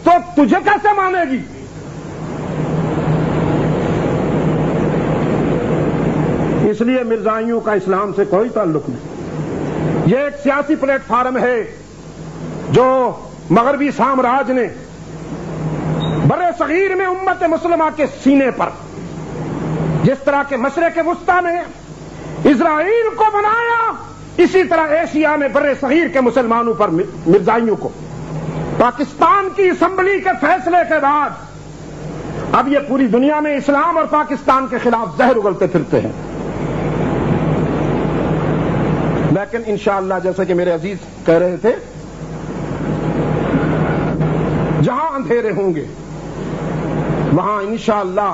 تو تجھے کیسے مانے گی؟ اس لیے مرزائیوں کا اسلام سے کوئی تعلق نہیں، یہ ایک سیاسی پلیٹ فارم ہے جو مغربی سامراج نے بر صغیر میں امت مسلمہ کے سینے پر جس طرح کے مشرق وسطی میں اسرائیل کو بنایا، اسی طرح ایشیا میں بر صغیر کے مسلمانوں پر مرزائیوں کو. پاکستان کی اسمبلی کے فیصلے کے بعد اب یہ پوری دنیا میں اسلام اور پاکستان کے خلاف زہر اگلتے پھرتے ہیں. لیکن انشاءاللہ جیسا کہ میرے عزیز کہہ رہے تھے، جہاں اندھیرے ہوں گے وہاں انشاءاللہ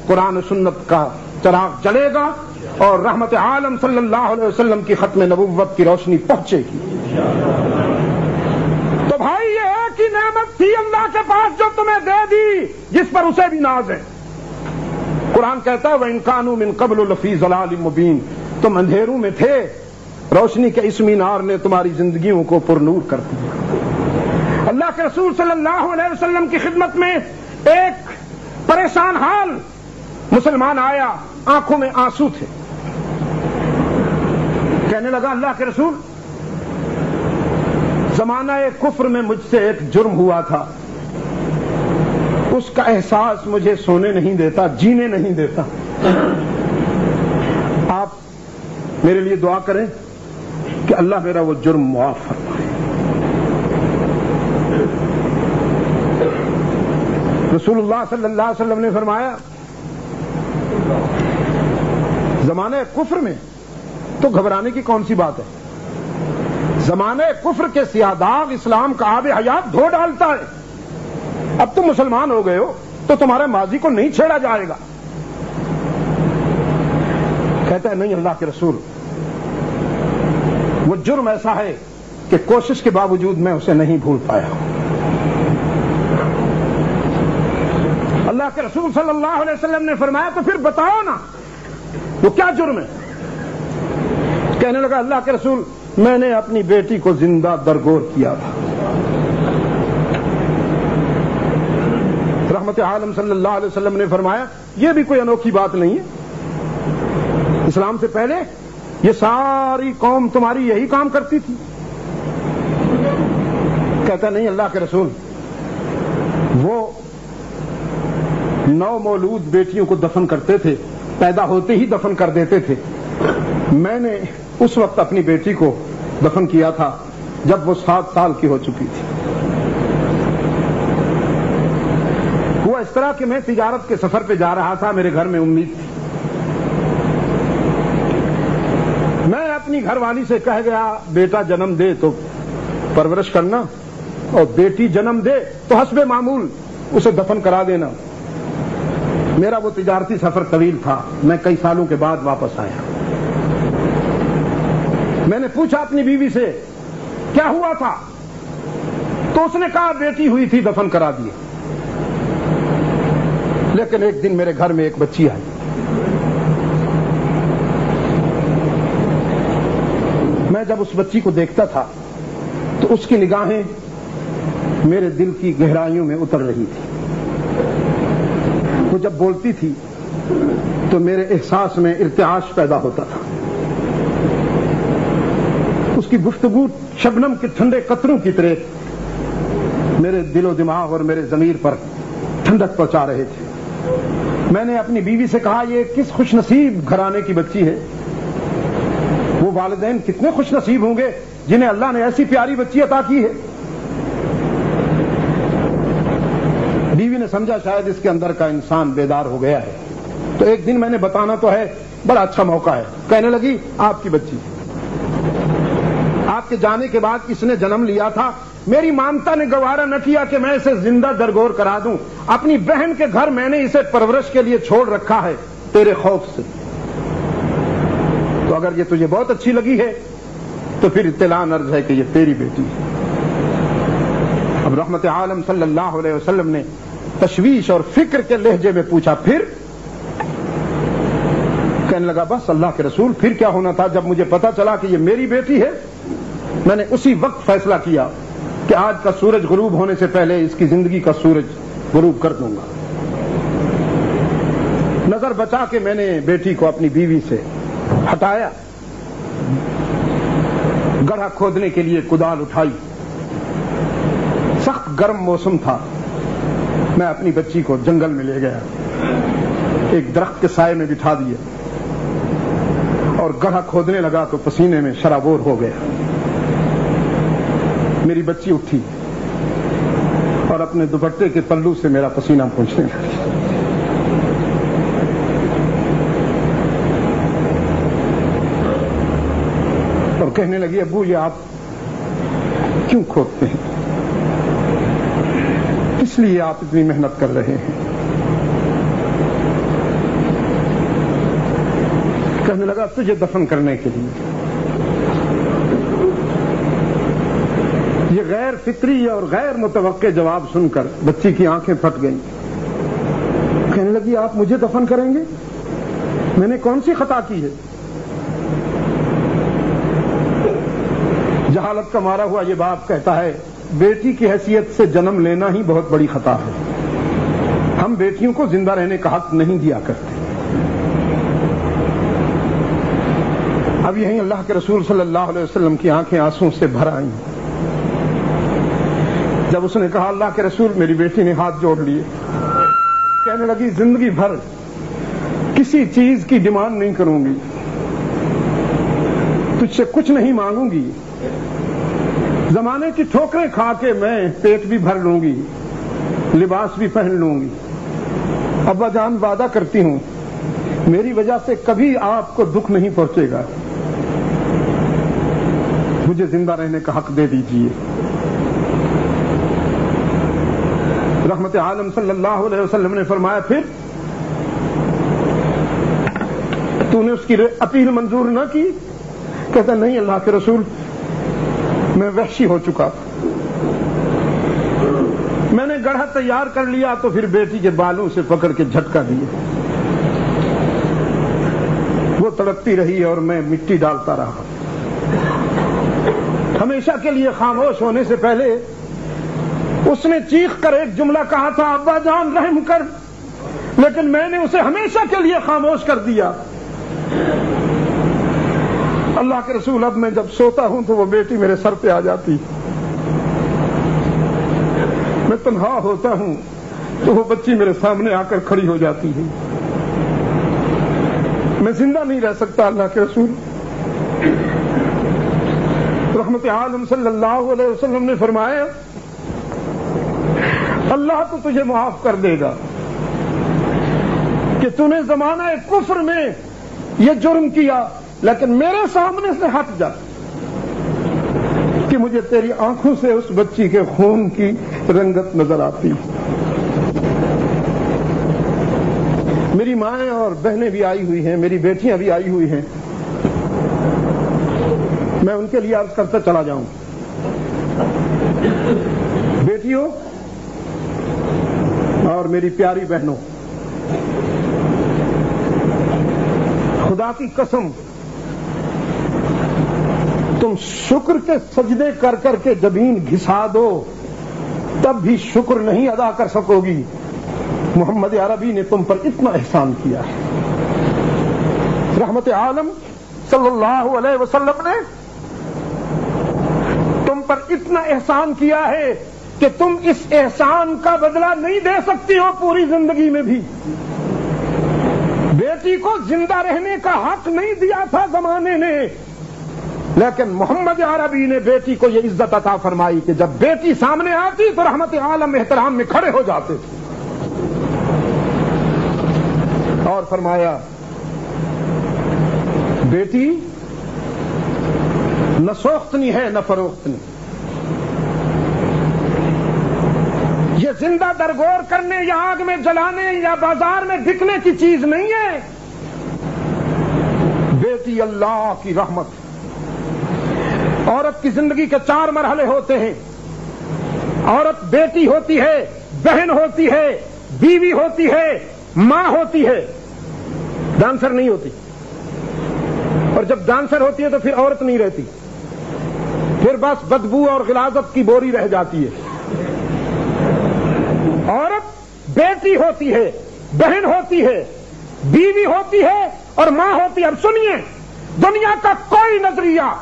قرآن و سنت کا چراغ جلے گا اور رحمت عالم صلی اللہ علیہ وسلم کی ختم نبوت کی روشنی پہنچے گی. تو بھائی یہ ایک ہی نعمت تھی اللہ کے پاس جو تمہیں دے دی، جس پر اسے بھی ناز ہے. قرآن کہتا ہے وَإِن كَانُوا مِن قَبْلُ لَفِي ضَلَالٍ مُبِينٍ، تم اندھیروں میں تھے، روشنی کے اس مینار نے تمہاری زندگیوں کو پرنور کر دیا. اللہ کے رسول صلی اللہ علیہ وسلم کی خدمت میں ایک پریشان حال مسلمان آیا، آنکھوں میں آنسو تھے. کہنے لگا اللہ کے رسول، زمانہ کفر میں مجھ سے ایک جرم ہوا تھا، اس کا احساس مجھے سونے نہیں دیتا، جینے نہیں دیتا. آپ میرے لیے دعا کریں کہ اللہ میرا وہ جرم معاف فرمائے. رسول اللہ صلی اللہ علیہ وسلم نے فرمایا زمانے کفر میں تو گھبرانے کی کون سی بات ہے؟ زمانے کفر کے سیاہ داغ اسلام کا آب حیات دھو ڈالتا ہے. اب تم مسلمان ہو گئے ہو تو تمہارے ماضی کو نہیں چھیڑا جائے گا. کہتا ہے نہیں اللہ کے رسول، وہ جرم ایسا ہے کہ کوشش کے باوجود میں اسے نہیں بھول پایا ہوں. اللہ کے رسول صلی اللہ علیہ وسلم نے فرمایا تو پھر بتاؤ نا وہ کیا جرم ہے؟ کہنے لگا اللہ کے رسول، میں نے اپنی بیٹی کو زندہ درگور کیا تھا. رحمت عالم صلی اللہ علیہ وسلم نے فرمایا یہ بھی کوئی انوکھی بات نہیں ہے، اسلام سے پہلے یہ ساری قوم تمہاری یہی کام کرتی تھی. کہتا نہیں اللہ کے رسول، وہ 9 مولود بیٹیوں کو دفن کرتے تھے، پیدا ہوتے ہی دفن کر دیتے تھے. میں نے اس وقت اپنی بیٹی کو دفن کیا تھا جب وہ 7 سال کی ہو چکی تھی. ہوا اس طرح کہ میں تجارت کے سفر پہ جا رہا تھا، میرے گھر میں امید تھی. میں اپنی گھر والی سے کہہ گیا بیٹا جنم دے تو پرورش کرنا، اور بیٹی جنم دے تو حسب معمول اسے دفن کرا دینا. میرا وہ تجارتی سفر طویل تھا، میں کئی سالوں کے بعد واپس آیا. میں نے پوچھا اپنی بیوی سے کیا ہوا تھا، تو اس نے کہا بیٹی ہوئی تھی دفن کرا دیے. لیکن ایک دن میرے گھر میں ایک بچی آئی. میں جب اس بچی کو دیکھتا تھا تو اس کی نگاہیں میرے دل کی گہرائیوں میں اتر رہی تھی. وہ جب بولتی تھی تو میرے احساس میں ارتعاش پیدا ہوتا تھا. اس کی گفتگو شبنم کے ٹھنڈے قطروں کی طرح میرے دل و دماغ اور میرے ضمیر پر ٹھنڈک پہنچا رہے تھے. میں نے اپنی بیوی سے کہا یہ کس خوش نصیب گھرانے کی بچی ہے، وہ والدین کتنے خوش نصیب ہوں گے جنہیں اللہ نے ایسی پیاری بچی عطا کی ہے. بیوی نے سمجھا شاید اس کے اندر کا انسان بیدار ہو گیا ہے، تو ایک دن میں نے بتانا تو ہے، بڑا اچھا موقع ہے. کہنے لگی آپ کی بچی، آپ کے جانے کے بعد اس نے جنم لیا تھا. میری مامتا نے گوارا نہ کیا کہ میں اسے زندہ درگور کرا دوں. اپنی بہن کے گھر میں نے اسے پرورش کے لیے چھوڑ رکھا ہے تیرے خوف سے. تو اگر یہ تجھے بہت اچھی لگی ہے تو پھر اطلاع عرض ہے کہ یہ تیری بیٹی ہے. اب رحمت عالم صلی اللہ علیہ وسلم نے تشویش اور فکر کے لہجے میں پوچھا پھر؟ کہنے لگا بس اللہ کے رسول پھر کیا ہونا تھا. جب مجھے پتا چلا کہ یہ میری بیٹی ہے میں نے اسی وقت فیصلہ کیا کہ آج کا سورج غروب ہونے سے پہلے اس کی زندگی کا سورج غروب کر دوں گا. نظر بچا کے میں نے بیٹی کو اپنی بیوی سے ہٹایا، گڑھا کھودنے کے لیے کدال اٹھائی سخت گرم موسم تھا، میں اپنی بچی کو جنگل میں لے گیا، ایک درخت کے سائے میں بٹھا دیا اور گڑھا کھودنے لگا تو پسینے میں شرابور ہو گیا۔ میری بچی اٹھی اور اپنے دوپٹے کے پلو سے میرا پسینہ پوچھنے لگی۔ اور کہنے لگی ابو یہ آپ کیوں کھودتے ہیں؟ کس لیے آپ اتنی محنت کر رہے ہیں؟ کہنے لگا تجھے دفن کرنے کے لیے۔ یہ غیر فطری اور غیر متوقع جواب سن کر بچی کی آنکھیں پھٹ گئیں۔ کہنے لگی آپ مجھے دفن کریں گے؟ میں نے کون سی خطا کی ہے؟ جہالت کا مارا ہوا یہ باپ کہتا ہے بیٹی کی حیثیت سے جنم لینا ہی بہت بڑی خطا ہے، ہم بیٹیوں کو زندہ رہنے کا حق نہیں دیا کرتے۔ اب یہیں اللہ کے رسول صلی اللہ علیہ وسلم کی آنکھیں آنسوں سے بھر آئیں جب اس نے کہا اللہ کے رسول میری بیٹی نے ہاتھ جوڑ لیے، کہنے لگی زندگی بھر کسی چیز کی ڈیمانڈ نہیں کروں گی، تجھ سے کچھ نہیں مانگوں گی، زمانے کی ٹھوکریں کھا کے میں پیٹ بھی بھر لوں گی، لباس بھی پہن لوں گی۔ ابا جان وعدہ کرتی ہوں میری وجہ سے کبھی آپ کو دکھ نہیں پہنچے گا، مجھے زندہ رہنے کا حق دے دیجیے۔ رحمت عالم صلی اللہ علیہ وسلم نے فرمایا پھر تو نے اس کی اپیل منظور نہ کی؟ کہتا نہیں اللہ کے رسول میں وحشی ہو چکا، میں نے گڑھا تیار کر لیا تو پھر بیٹی کے بالوں سے پکڑ کے جھٹکا دیا، وہ تڑپتی رہی اور میں مٹی ڈالتا رہا۔ ہمیشہ کے لیے خاموش ہونے سے پہلے اس نے چیخ کر ایک جملہ کہا تھا ابا جان رحم کر، لیکن میں نے اسے ہمیشہ کے لیے خاموش کر دیا۔ اللہ کے رسول اب میں جب سوتا ہوں تو وہ بیٹی میرے سر پہ آ جاتی، میں تنہا ہوتا ہوں تو وہ بچی میرے سامنے آ کر کھڑی ہو جاتی ہے، میں زندہ نہیں رہ سکتا اللہ کے رسول۔ رحمت عالم صلی اللہ علیہ وسلم نے فرمایا اللہ تو تجھے معاف کر دے گا کہ تو نے زمانہ کفر میں یہ جرم کیا، لیکن میرے سامنے سے ہٹ جا کہ مجھے تیری آنکھوں سے اس بچی کے خون کی رنگت نظر آتی۔ میری مائیں اور بہنیں بھی آئی ہوئی ہیں، میری بیٹیاں بھی آئی ہوئی ہیں، میں ان کے لیے عرض کرتا چلا جاؤں۔ بیٹیوں اور میری پیاری بہنوں، خدا کی قسم تم شکر کے سجدے کر کر کے جبین گھسا دو تب بھی شکر نہیں ادا کر سکو گی۔ محمد عربی نے تم پر اتنا احسان کیا ہے، رحمت عالم صلی اللہ علیہ وسلم نے تم پر اتنا احسان کیا ہے کہ تم اس احسان کا بدلہ نہیں دے سکتی ہو پوری زندگی میں بھی۔ بیٹی کو زندہ رہنے کا حق نہیں دیا تھا زمانے نے، لیکن محمد عربی نے بیٹی کو یہ عزت عطا فرمائی کہ جب بیٹی سامنے آتی تو رحمت عالم احترام میں کھڑے ہو جاتے تھے، اور فرمایا بیٹی نہ سوختنی ہے نہ فروختنی، یہ زندہ درگور کرنے یا آگ میں جلانے یا بازار میں بکنے کی چیز نہیں ہے، بیٹی اللہ کی رحمت۔ عورت کی زندگی کے 4 مرحلے ہوتے ہیں، عورت بیٹی ہوتی ہے، بہن ہوتی ہے، بیوی ہوتی ہے، ماں ہوتی ہے، ڈانسر نہیں ہوتی، اور جب ڈانسر ہوتی ہے تو پھر عورت نہیں رہتی، پھر بس بدبو اور غلاظت کی بوری رہ جاتی ہے۔ عورت بیٹی ہوتی ہے، بہن ہوتی ہے، بیوی ہوتی ہے اور ماں ہوتی ہے۔ اب سنیے، دنیا کا کوئی نظریہ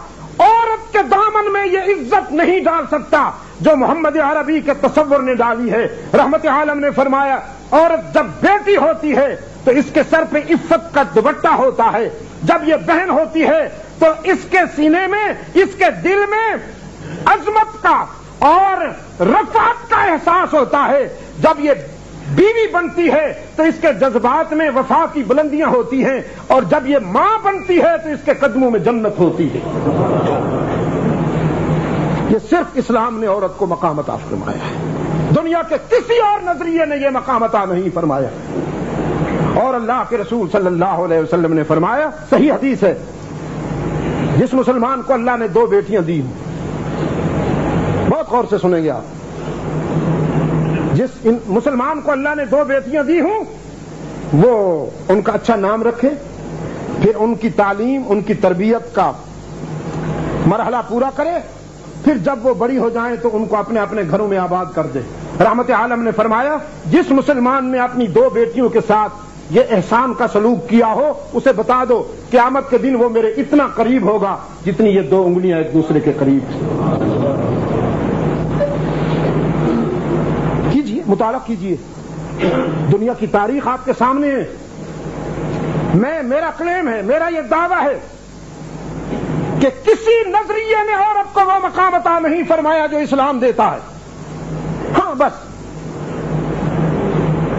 عورت کے دامن میں یہ عزت نہیں ڈال سکتا جو محمد عربی کے تصور نے ڈالی ہے۔ رحمت عالم نے فرمایا عورت جب بیٹی ہوتی ہے تو اس کے سر پہ عفت کا دوپٹہ ہوتا ہے، جب یہ بہن ہوتی ہے تو اس کے سینے میں، اس کے دل میں عظمت کا اور رفعت کا احساس ہوتا ہے، جب یہ بیوی بنتی ہے تو اس کے جذبات میں وفا کی بلندیاں ہوتی ہیں، اور جب یہ ماں بنتی ہے تو اس کے قدموں میں جنت ہوتی ہے۔ یہ صرف اسلام نے عورت کو مقام عطا فرمایا ہے، دنیا کے کسی اور نظریے نے یہ مقام عطا نہیں فرمایا۔ اور اللہ کے رسول صلی اللہ علیہ وسلم نے فرمایا، صحیح حدیث ہے، جس مسلمان کو اللہ نے 2 بیٹیاں دی ہوں، بہت غور سے سنیں گے آپ، جس مسلمان کو اللہ نے 2 بیٹیاں دی ہوں وہ ان کا اچھا نام رکھے، پھر ان کی تعلیم، ان کی تربیت کا مرحلہ پورا کرے، پھر جب وہ بڑی ہو جائیں تو ان کو اپنے اپنے گھروں میں آباد کر دے۔ رحمت عالم نے فرمایا جس مسلمان نے اپنی 2 بیٹیوں کے ساتھ یہ احسان کا سلوک کیا ہو اسے بتا دو قیامت کے دن وہ میرے اتنا قریب ہوگا جتنی یہ 2 انگلیاں ایک دوسرے کے قریب ہیں۔ کیجئے، مطالعہ کیجئے، دنیا کی تاریخ آپ کے سامنے ہے۔ میرا کلیم ہے، میرا یہ دعویٰ ہے کہ کسی نظریے نے عورت کو وہ مقام عطا نہیں فرمایا جو اسلام دیتا ہے۔ ہاں بس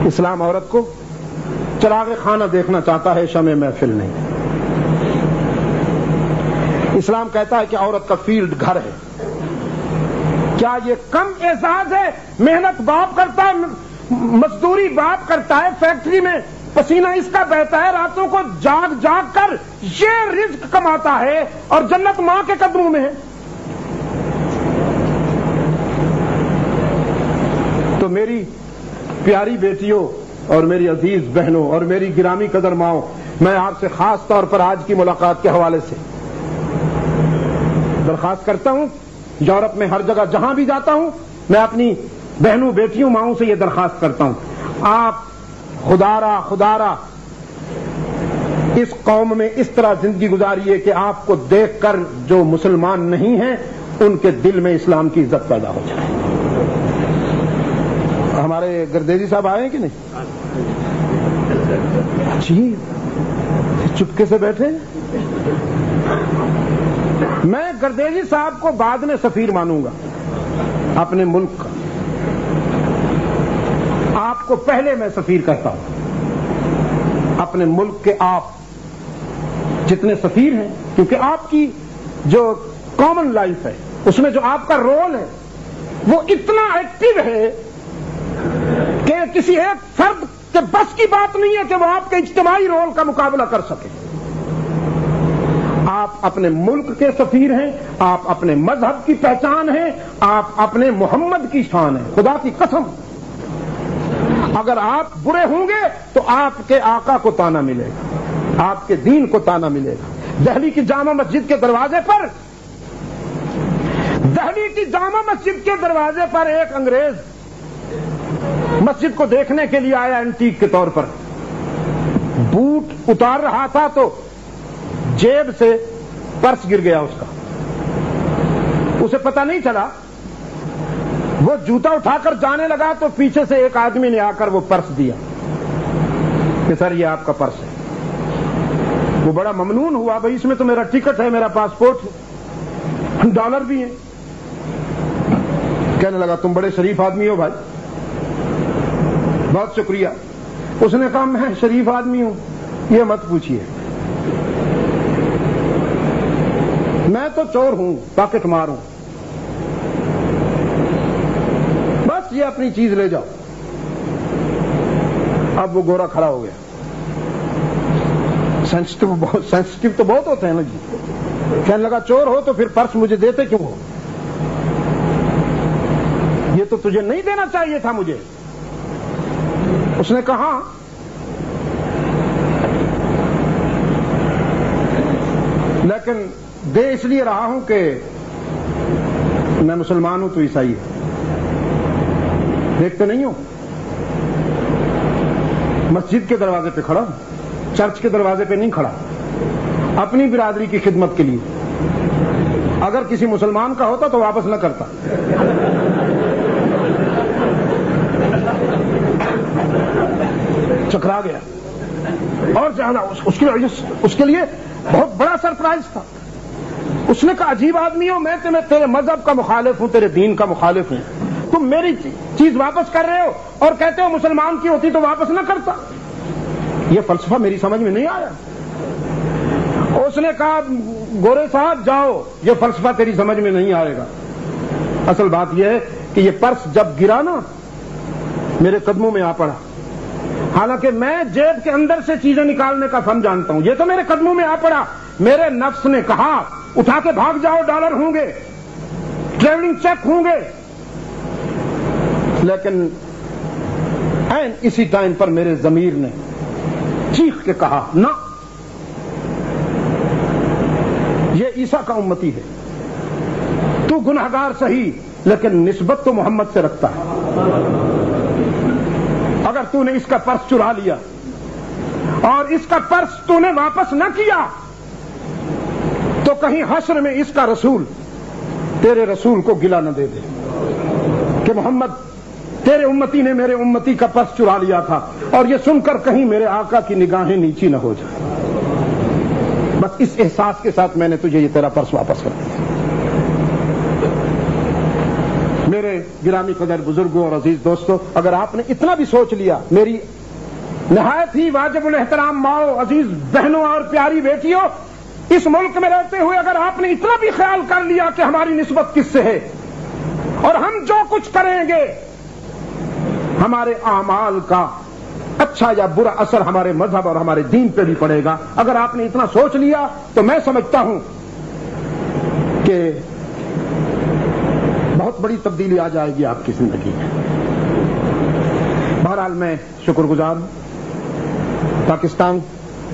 اسلام عورت کو چراغ خانہ دیکھنا چاہتا ہے، شمع محفل نہیں۔ اسلام کہتا ہے کہ عورت کا فیلڈ گھر ہے۔ کیا یہ کم اعزاز ہے؟ محنت باپ کرتا ہے، مزدوری باپ کرتا ہے، فیکٹری میں پسینہ اس کا بہتا ہے، راتوں کو جاگ جاگ کر یہ رزق کماتا ہے، اور جنت ماں کے قدموں میں ہے۔ تو میری پیاری بیٹیوں اور میری عزیز بہنوں اور میری گرامی قدر ماؤں، میں آپ سے خاص طور پر آج کی ملاقات کے حوالے سے درخواست کرتا ہوں، یورپ میں ہر جگہ جہاں بھی جاتا ہوں میں اپنی بہنوں بیٹیوں ماؤں سے یہ درخواست کرتا ہوں، آپ خدارا اس قوم میں اس طرح زندگی گزاریے کہ آپ کو دیکھ کر جو مسلمان نہیں ہیں ان کے دل میں اسلام کی عزت پیدا ہو جائے۔ ہمارے گردیزی صاحب آئے ہیں کہ نہیں؟ جی چپکے سے بیٹھے۔ میں گردیزی صاحب کو بعد میں سفیر مانوں گا اپنے ملک کا، آپ کو پہلے میں سفیر کرتا ہوں اپنے ملک کے۔ آپ جتنے سفیر ہیں، کیونکہ آپ کی جو کامن لائف ہے اس میں جو آپ کا رول ہے وہ اتنا ایکٹیو ہے کہ کسی ایک فرد کے بس کی بات نہیں ہے کہ وہ آپ کے اجتماعی رول کا مقابلہ کر سکے۔ آپ اپنے ملک کے سفیر ہیں، آپ اپنے مذہب کی پہچان ہیں، آپ اپنے محمد کی شان ہیں۔ خدا کی قسم اگر آپ برے ہوں گے تو آپ کے آقا کو تانا ملے گا، آپ کے دین کو تانا ملے گا۔ دہلی کی جامع مسجد کے دروازے پر ایک انگریز مسجد کو دیکھنے کے لیے آیا، اینٹیک کے طور پر بوٹ اتار رہا تھا تو جیب سے پرس گر گیا اس کا، اسے پتہ نہیں چلا، وہ جوتا اٹھا کر جانے لگا تو پیچھے سے ایک آدمی نے آ کر وہ پرس دیا کہ سر یہ آپ کا پرس ہے۔ وہ بڑا ممنون ہوا، بھائی اس میں تو میرا ٹکٹ ہے، میرا پاسپورٹ ہے، ڈالر بھی ہے۔ کہنے لگا تم بڑے شریف آدمی ہو بھائی، بہت شکریہ۔ اس نے کہا میں شریف آدمی ہوں یہ مت پوچھیے، میں تو چور ہوں، پاکٹ مار ہوں، بس یہ اپنی چیز لے جاؤ۔ اب وہ گورا کھڑا ہو گیا، سینسٹیو تو بہت ہوتے ہیں نا جی۔ کہنے لگا چور ہو تو پھر پرس مجھے دیتے کیوں ہو؟ یہ تو تجھے نہیں دینا چاہیے تھا مجھے۔ اس نے کہا لیکن دے اس لیے رہا ہوں کہ میں مسلمان ہوں تو عیسائی ہے، دیکھتے نہیں ہو مسجد کے دروازے پہ کھڑا ہوں، چرچ کے دروازے پہ نہیں کھڑا، اپنی برادری کی خدمت کے لیے۔ اگر کسی مسلمان کا ہوتا تو واپس نہ کرتا۔ چکرا گیا اور جانا اس کے لیے بہت بڑا سرپرائز تھا. اس نے کہا عجیب آدمی ہو, میں تیرے مذہب کا مخالف ہوں, تیرے دین کا مخالف ہوں, تم میری چیز واپس کر رہے ہو اور کہتے ہو مسلمان کی ہوتی تو واپس نہ کرتا. یہ فلسفہ میری سمجھ میں نہیں آیا. اس نے کہا گورے صاحب جاؤ, یہ فلسفہ تیری سمجھ میں نہیں آئے گا. اصل بات یہ ہے کہ یہ پرس جب گرا نا میرے قدموں میں آ پڑا. حالانکہ میں جیب کے اندر سے چیزیں نکالنے کا فن جانتا ہوں, یہ تو میرے قدموں میں آ پڑا. میرے نفس نے کہا اٹھا کے بھاگ جاؤ, ڈالر ہوں گے, ٹریولنگ چیک ہوں گے. لیکن عین اسی ٹائم پر میرے ضمیر نے چیخ کے کہا نہ, یہ عیسیٰ کا امتی ہے, تو گنہگار صحیح لیکن نسبت تو محمد سے رکھتا ہے. اگر تو نے اس کا پرس چرا لیا اور اس کا پرس تو نے واپس نہ کیا تو کہیں حشر میں اس کا رسول تیرے رسول کو گلا نہ دے دے کہ محمد تیرے امتی نے میرے امتی کا پرس چرا لیا تھا, اور یہ سن کر کہیں میرے آقا کی نگاہیں نیچی نہ ہو جائیں. بس اس احساس کے ساتھ میں نے تجھے یہ تیرا پرس واپس کر دیا. میرے گرامی قدر بزرگوں اور عزیز دوستوں, اگر آپ نے اتنا بھی سوچ لیا, میری نہایت ہی واجب الاحترام ماؤں, عزیز بہنوں اور پیاری بیٹیوں, اس ملک میں رہتے ہوئے اگر آپ نے اتنا بھی خیال کر لیا کہ ہماری نسبت کس سے ہے اور ہم جو کچھ کریں گے ہمارے اعمال کا اچھا یا برا اثر ہمارے مذہب اور ہمارے دین پہ بھی پڑے گا, اگر آپ نے اتنا سوچ لیا تو میں سمجھتا ہوں کہ بہت بڑی تبدیلی آ جائے گی آپ کی زندگی میں. بہرحال میں شکر گزار ہوں پاکستان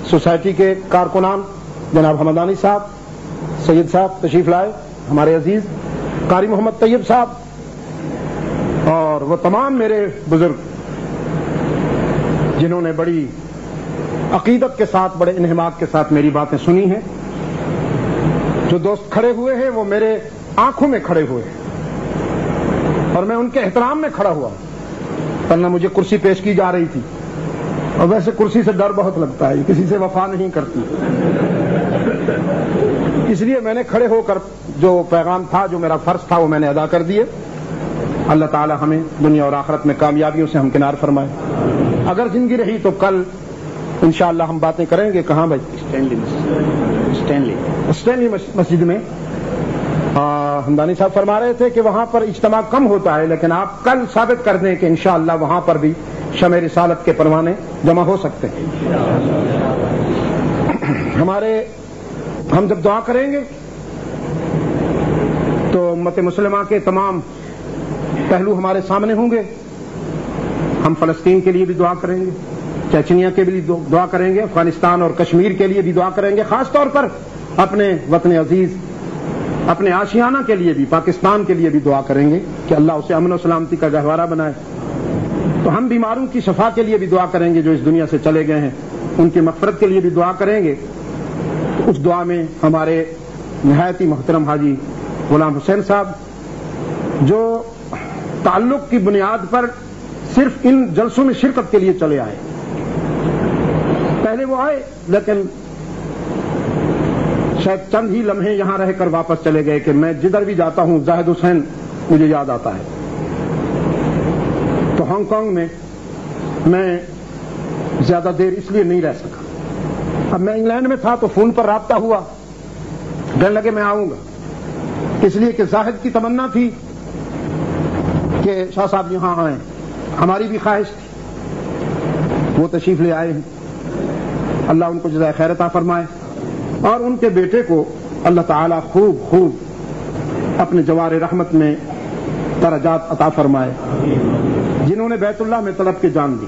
سوسائٹی کے کارکنان جناب حمدانی صاحب, سید صاحب تشریف لائے, ہمارے عزیز قاری محمد طیب صاحب, اور وہ تمام میرے بزرگ جنہوں نے بڑی عقیدت کے ساتھ, بڑے انہماک کے ساتھ میری باتیں سنی ہیں. جو دوست کھڑے ہوئے ہیں وہ میرے آنکھوں میں کھڑے ہوئے ہیں اور میں ان کے احترام میں کھڑا ہوا, ورنہ مجھے کرسی پیش کی جا رہی تھی, اور ویسے کرسی سے ڈر بہت لگتا ہے, کسی سے وفا نہیں کرتی. اس لیے میں نے کھڑے ہو کر جو پیغام تھا, جو میرا فرض تھا, وہ میں نے ادا کر دیے. اللہ تعالی ہمیں دنیا اور آخرت میں کامیابیوں سے ہمکنار فرمائے. اگر زندگی رہی تو کل انشاءاللہ ہم باتیں کریں گے. کہاں بھائی؟ اسٹینلی مسجد میں. ہمدانی صاحب فرما رہے تھے کہ وہاں پر اجتماع کم ہوتا ہے, لیکن آپ کل ثابت کر دیں کہ انشاءاللہ وہاں پر بھی شمع رسالت کے پروانے جمع ہو سکتے ہیں. ہم جب دعا کریں گے تو امت مسلمہ کے تمام پہلو ہمارے سامنے ہوں گے. ہم فلسطین کے لیے بھی دعا کریں گے, چیچنیا کے لیے دعا کریں گے, افغانستان اور کشمیر کے لیے بھی دعا کریں گے, خاص طور پر اپنے وطن عزیز, اپنے آشیانہ کے لیے بھی, پاکستان کے لیے بھی دعا کریں گے کہ اللہ اسے امن و سلامتی کا گہوارہ بنائے. تو ہم بیماروں کی شفا کے لیے بھی دعا کریں گے جو اس دنیا سے چلے گئے ہیں, ان کی مغفرت کے لیے بھی دعا کریں گے. اس دعا میں ہمارے نہایت ہی محترم حاجی غلام حسین صاحب جو تعلق کی بنیاد پر صرف ان جلسوں میں شرکت کے لیے چلے آئے, پہلے وہ آئے لیکن شاید چند ہی لمحے یہاں رہ کر واپس چلے گئے کہ میں جدھر بھی جاتا ہوں زاہد حسین مجھے یاد آتا ہے. تو ہانگ کانگ میں زیادہ دیر اس لیے نہیں رہ سکا. اب میں انگلینڈ میں تھا تو فون پر رابطہ ہوا, کہنے لگے میں آؤں گا, اس لیے کہ زاہد کی تمنا تھی کہ شاہ صاحب یہاں آئیں, ہماری بھی خواہش تھی. وہ تشریف لے آئے ہیں, اللہ ان کو جزائے خیر عطا فرمائے, اور ان کے بیٹے کو اللہ تعالیٰ خوب اپنے جوار رحمت میں درجات عطا فرمائے, جنہوں نے بیت اللہ میں طلب کے جان دی.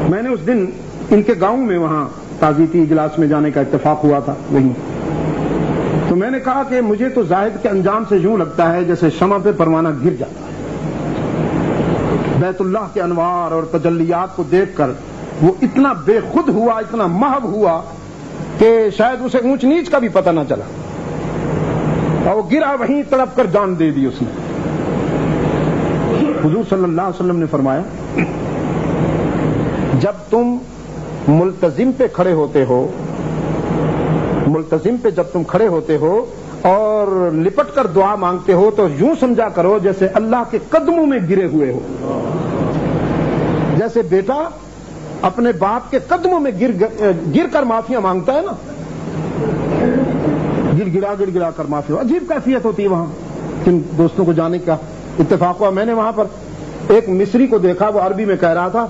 میں نے اس دن ان کے گاؤں میں وہاں تعزیتی اجلاس میں جانے کا اتفاق ہوا تھا وہیں, تو میں نے کہا کہ مجھے تو زاہد کے انجام سے یوں لگتا ہے جیسے شمع پہ پروانہ گر جاتا ہے. بیت اللہ کے انوار اور تجلیات کو دیکھ کر وہ اتنا بے خود ہوا, اتنا محو ہوا کہ شاید اسے اونچ نیچ کا بھی پتہ نہ چلا, اور وہ گرا وہیں تڑپ کر جان دے دی اس نے. حضور صلی اللہ علیہ وسلم نے فرمایا جب تم ملتزم پہ کھڑے ہوتے ہو، ملتزم پہ جب تم کھڑے ہوتے ہو اور لپٹ کر دعا مانگتے ہو تو یوں سمجھا کرو جیسے اللہ کے قدموں میں گرے ہوئے ہو، جیسے بیٹا اپنے باپ کے قدموں میں گر کر معافیاں مانگتا ہے نا، گڑ گڑا کر معافی. عجیب کیفیت ہوتی ہے وہاں. کن دوستوں کو جانے کا اتفاق ہوا، میں نے وہاں پر ایک مصری کو دیکھا، وہ عربی میں کہہ رہا تھا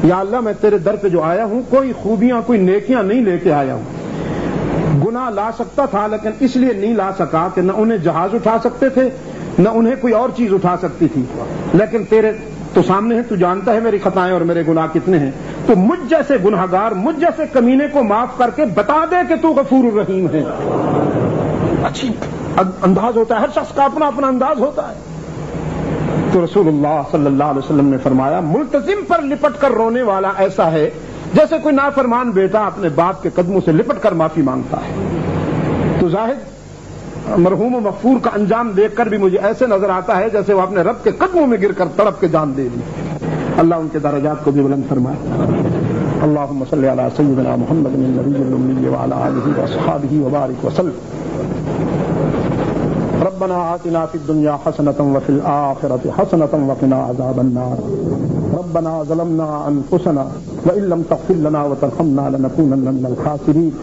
یا اللہ میں تیرے در پہ جو آیا ہوں کوئی خوبیاں کوئی نیکیاں نہیں لے کے آیا ہوں، گناہ لا سکتا تھا لیکن اس لیے نہیں لا سکا کہ نہ انہیں جہاز اٹھا سکتے تھے نہ انہیں کوئی اور چیز اٹھا سکتی تھی، لیکن تیرے تو سامنے ہے، تو جانتا ہے میری خطائیں اور میرے گناہ کتنے ہیں، تو مجھ جیسے گناہگار مجھ جیسے کمینے کو معاف کر کے بتا دے کہ تو غفور الرحیم ہے. اچھی انداز ہوتا ہے، ہر شخص کا اپنا اپنا انداز ہوتا ہے. تو رسول اللہ صلی اللہ علیہ وسلم نے فرمایا ملتزم پر لپٹ کر رونے والا ایسا ہے جیسے کوئی نافرمان بیٹا اپنے باپ کے قدموں سے لپٹ کر معافی مانگتا ہے. تو زاہد مرحوم و مغفور کا انجام دیکھ کر بھی مجھے ایسے نظر آتا ہے جیسے وہ اپنے رب کے قدموں میں گر کر تڑپ کے جان دے دی. اللہ ان کے درجات کو بھی بلند فرمائے. اللهم صل على سيدنا محمد النبي الأمي وعلى آله وأصحابه وبارك وسلم. ربنا آتنا في الدنيا حسنة وفي الآخرة حسنة وقنا عذاب النار. ربنا ظلمنا أنفسنا وإن لم تغفر لنا وترحمنا لنكونن من الخاسرين.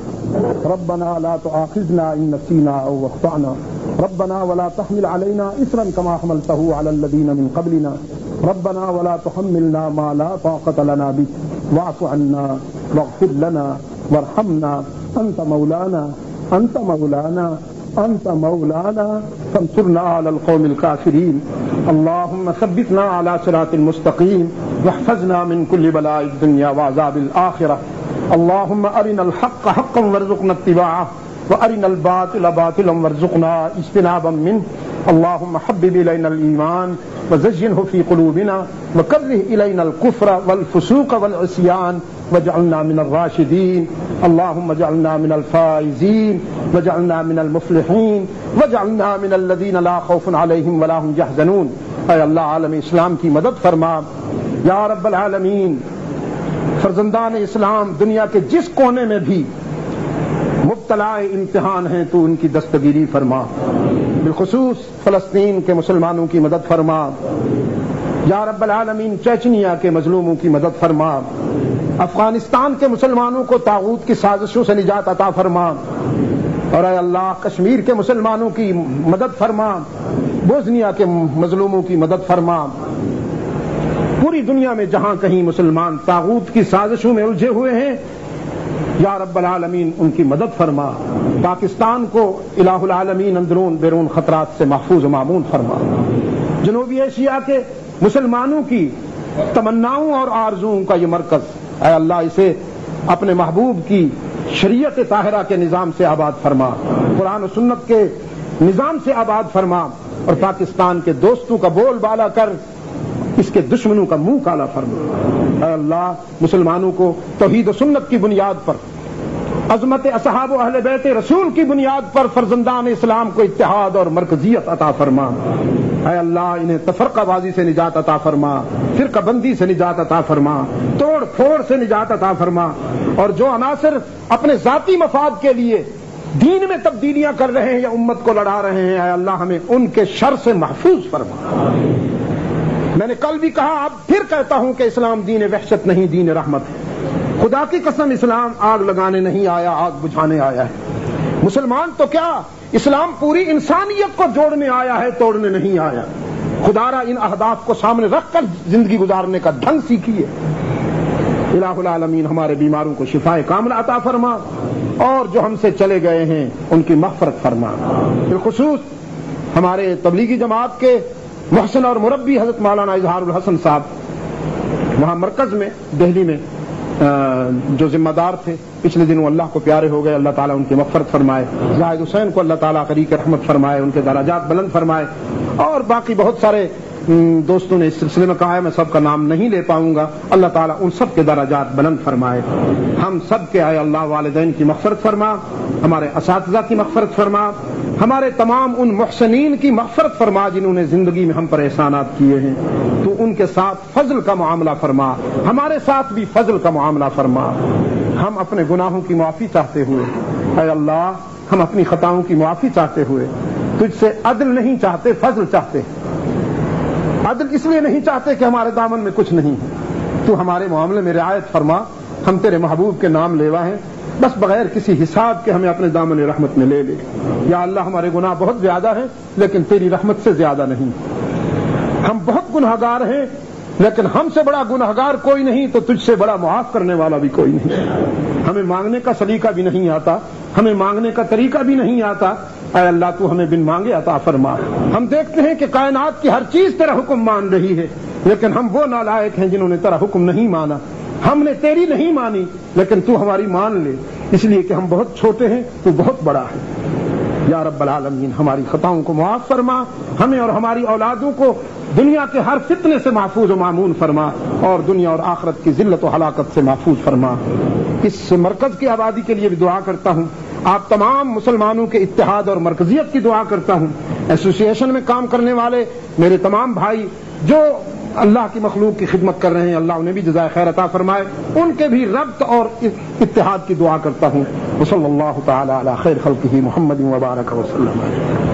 ربنا لا تؤاخذنا إن نسينا أو أخطأنا. ربنا ولا تحمل علينا إصرا كما حملته على الذين من قبلنا. ربنا ولا تحملنا ما لا طاقة لنا به واعف عنا واغفر لنا وارحمنا أنت مولانا أنت مولانا أنت مولانا فانصرنا على القوم الكافرين. اللهم ثبتنا على صراط المستقيم واحفظنا من كل بلاء الدنيا وعذاب الآخرة. اللهم أرنا الحق حقا وارزقنا اتباعه وأرنا الباطل باطلا وارزقنا اجتنابا منه. اللهم حبب إلينا الإيمان وزينه في قلوبنا وكره إلينا الكفر والفسوق والعصيان واجعلنا من الراشدين. اللهم اجعلنا من الفائزين واجعلنا من المفلحين واجعلنا من الذين لا خوف عليهم ولا هم يحزنون. اے اللہ عالم اسلام کی مدد فرما یا رب العالمین. فرزندان اسلام دنیا کے جس کونے میں بھی مبتلا امتحان ہیں تو ان کی دستگیری فرما، بالخصوص فلسطین کے مسلمانوں کی مدد فرما یا رب العالمین. چیچنیا کے مظلوموں کی مدد فرما، افغانستان کے مسلمانوں کو طاغوت کی سازشوں سے نجات عطا فرما، اور اے اللہ کشمیر کے مسلمانوں کی مدد فرما، بوسنیا کے مظلوموں کی مدد فرما. پوری دنیا میں جہاں کہیں مسلمان طاغوت کی سازشوں میں الجھے ہوئے ہیں یا رب العالمین ان کی مدد فرما. پاکستان کو الہ العالمین اندرون بیرون خطرات سے محفوظ و مامون فرما. جنوبی ایشیا کے مسلمانوں کی تمناؤں اور آرزوؤں کا یہ مرکز اے اللہ اسے اپنے محبوب کی شریعت طاہرہ کے نظام سے آباد فرما، قرآن و سنت کے نظام سے آباد فرما، اور پاکستان کے دوستوں کا بول بالا کر اس کے دشمنوں کا منہ کالا فرما. اے اللہ مسلمانوں کو توحید و سنت کی بنیاد پر، عظمت اصحاب و اہل بیت رسول کی بنیاد پر فرزندان اسلام کو اتحاد اور مرکزیت عطا فرما. اے اللہ انہیں تفرقہ بازی سے نجات عطا فرما، فرقہ بندی سے نجات عطا فرما، توڑ پھوڑ سے نجات عطا فرما، اور جو عناصر اپنے ذاتی مفاد کے لیے دین میں تبدیلیاں کر رہے ہیں یا امت کو لڑا رہے ہیں اے اللہ ہمیں ان کے شر سے محفوظ فرما. میں نے کل بھی کہا اب پھر کہتا ہوں کہ اسلام دین وحشت نہیں دین رحمت ہے. خدا کی قسم اسلام آگ لگانے نہیں آیا، آگ بجھانے آیا ہے. مسلمان تو کیا اسلام پوری انسانیت کو جوڑنے آیا ہے، توڑنے نہیں آیا. خدا را ان اہداف کو سامنے رکھ کر زندگی گزارنے کا ڈھنگ سیکھیے. الہ العالمین ہمارے بیماروں کو شفائے کاملہ عطا فرما، اور جو ہم سے چلے گئے ہیں ان کی مغفرت فرما. بالخصوص ہمارے تبلیغی جماعت کے محسن اور مربی حضرت مولانا اظہار الحسن صاحب وہاں مرکز میں دہلی میں جو ذمہ دار تھے، پچھلے دنوں اللہ کو پیارے ہو گئے. اللہ تعالیٰ ان کی مغفرت فرمائے. زاہد حسین کو اللہ تعالیٰ قریب رحمت فرمائے، ان کے درجات بلند فرمائے. اور باقی بہت سارے دوستوں نے اس سلسلے میں کہا ہے، میں سب کا نام نہیں لے پاؤں گا. اللہ تعالیٰ ان سب کے درجات بلند فرمائے. ہم سب کے آئے اللہ والدین کی مغفرت فرما، ہمارے اساتذہ کی مغفرت فرما، ہمارے تمام ان محسنین کی مغفرت فرما جنہوں نے زندگی میں ہم پر احسانات کیے ہیں. تو ان کے ساتھ فضل کا معاملہ فرما، ہمارے ساتھ بھی فضل کا معاملہ فرما. ہم اپنے گناہوں کی معافی چاہتے ہوئے، اے اللہ ہم اپنی خطاؤں کی معافی چاہتے ہوئے تجھ سے عدل نہیں چاہتے، فضل چاہتے. عدل اس لیے نہیں چاہتے کہ ہمارے دامن میں کچھ نہیں ہے. تو ہمارے معاملے میں رعایت فرما. ہم تیرے محبوب کے نام لیوا ہیں، بس بغیر کسی حساب کے ہمیں اپنے دامن رحمت میں لے لے. یا اللہ ہمارے گناہ بہت زیادہ ہیں لیکن تیری رحمت سے زیادہ نہیں. ہم بہت گنہگار ہیں لیکن ہم سے بڑا گنہگار کوئی نہیں، تو تجھ سے بڑا معاف کرنے والا بھی کوئی نہیں. ہمیں مانگنے کا سلیقہ بھی نہیں آتا، ہمیں مانگنے کا طریقہ بھی نہیں آتا. اے اللہ تو ہمیں بن مانگے عطا فرما. ہم دیکھتے ہیں کہ کائنات کی ہر چیز تیرا حکم مان رہی ہے لیکن ہم وہ نالائق ہیں جنہوں نے تیرا حکم نہیں مانا. ہم نے تیری نہیں مانی لیکن تو ہماری مان لے، اس لیے کہ ہم بہت چھوٹے ہیں، تو بہت بڑا ہے. یا رب العالمین ہماری خطاؤں کو معاف فرما، ہمیں اور ہماری اولادوں کو دنیا کے ہر فتنے سے محفوظ و معمون فرما، اور دنیا اور آخرت کی ذلت و ہلاکت سے محفوظ فرما. اس مرکز کی آبادی کے لیے بھی دعا کرتا ہوں. آپ تمام مسلمانوں کے اتحاد اور مرکزیت کی دعا کرتا ہوں. ایسوسی ایشن میں کام کرنے والے میرے تمام بھائی جو اللہ کی مخلوق کی خدمت کر رہے ہیں، اللہ انہیں بھی جزائے خیر عطا فرمائے. ان کے بھی ربط اور اتحاد کی دعا کرتا ہوں. وصلی اللہ تعالی علی خیر خلقہ محمد وبارک وسلم.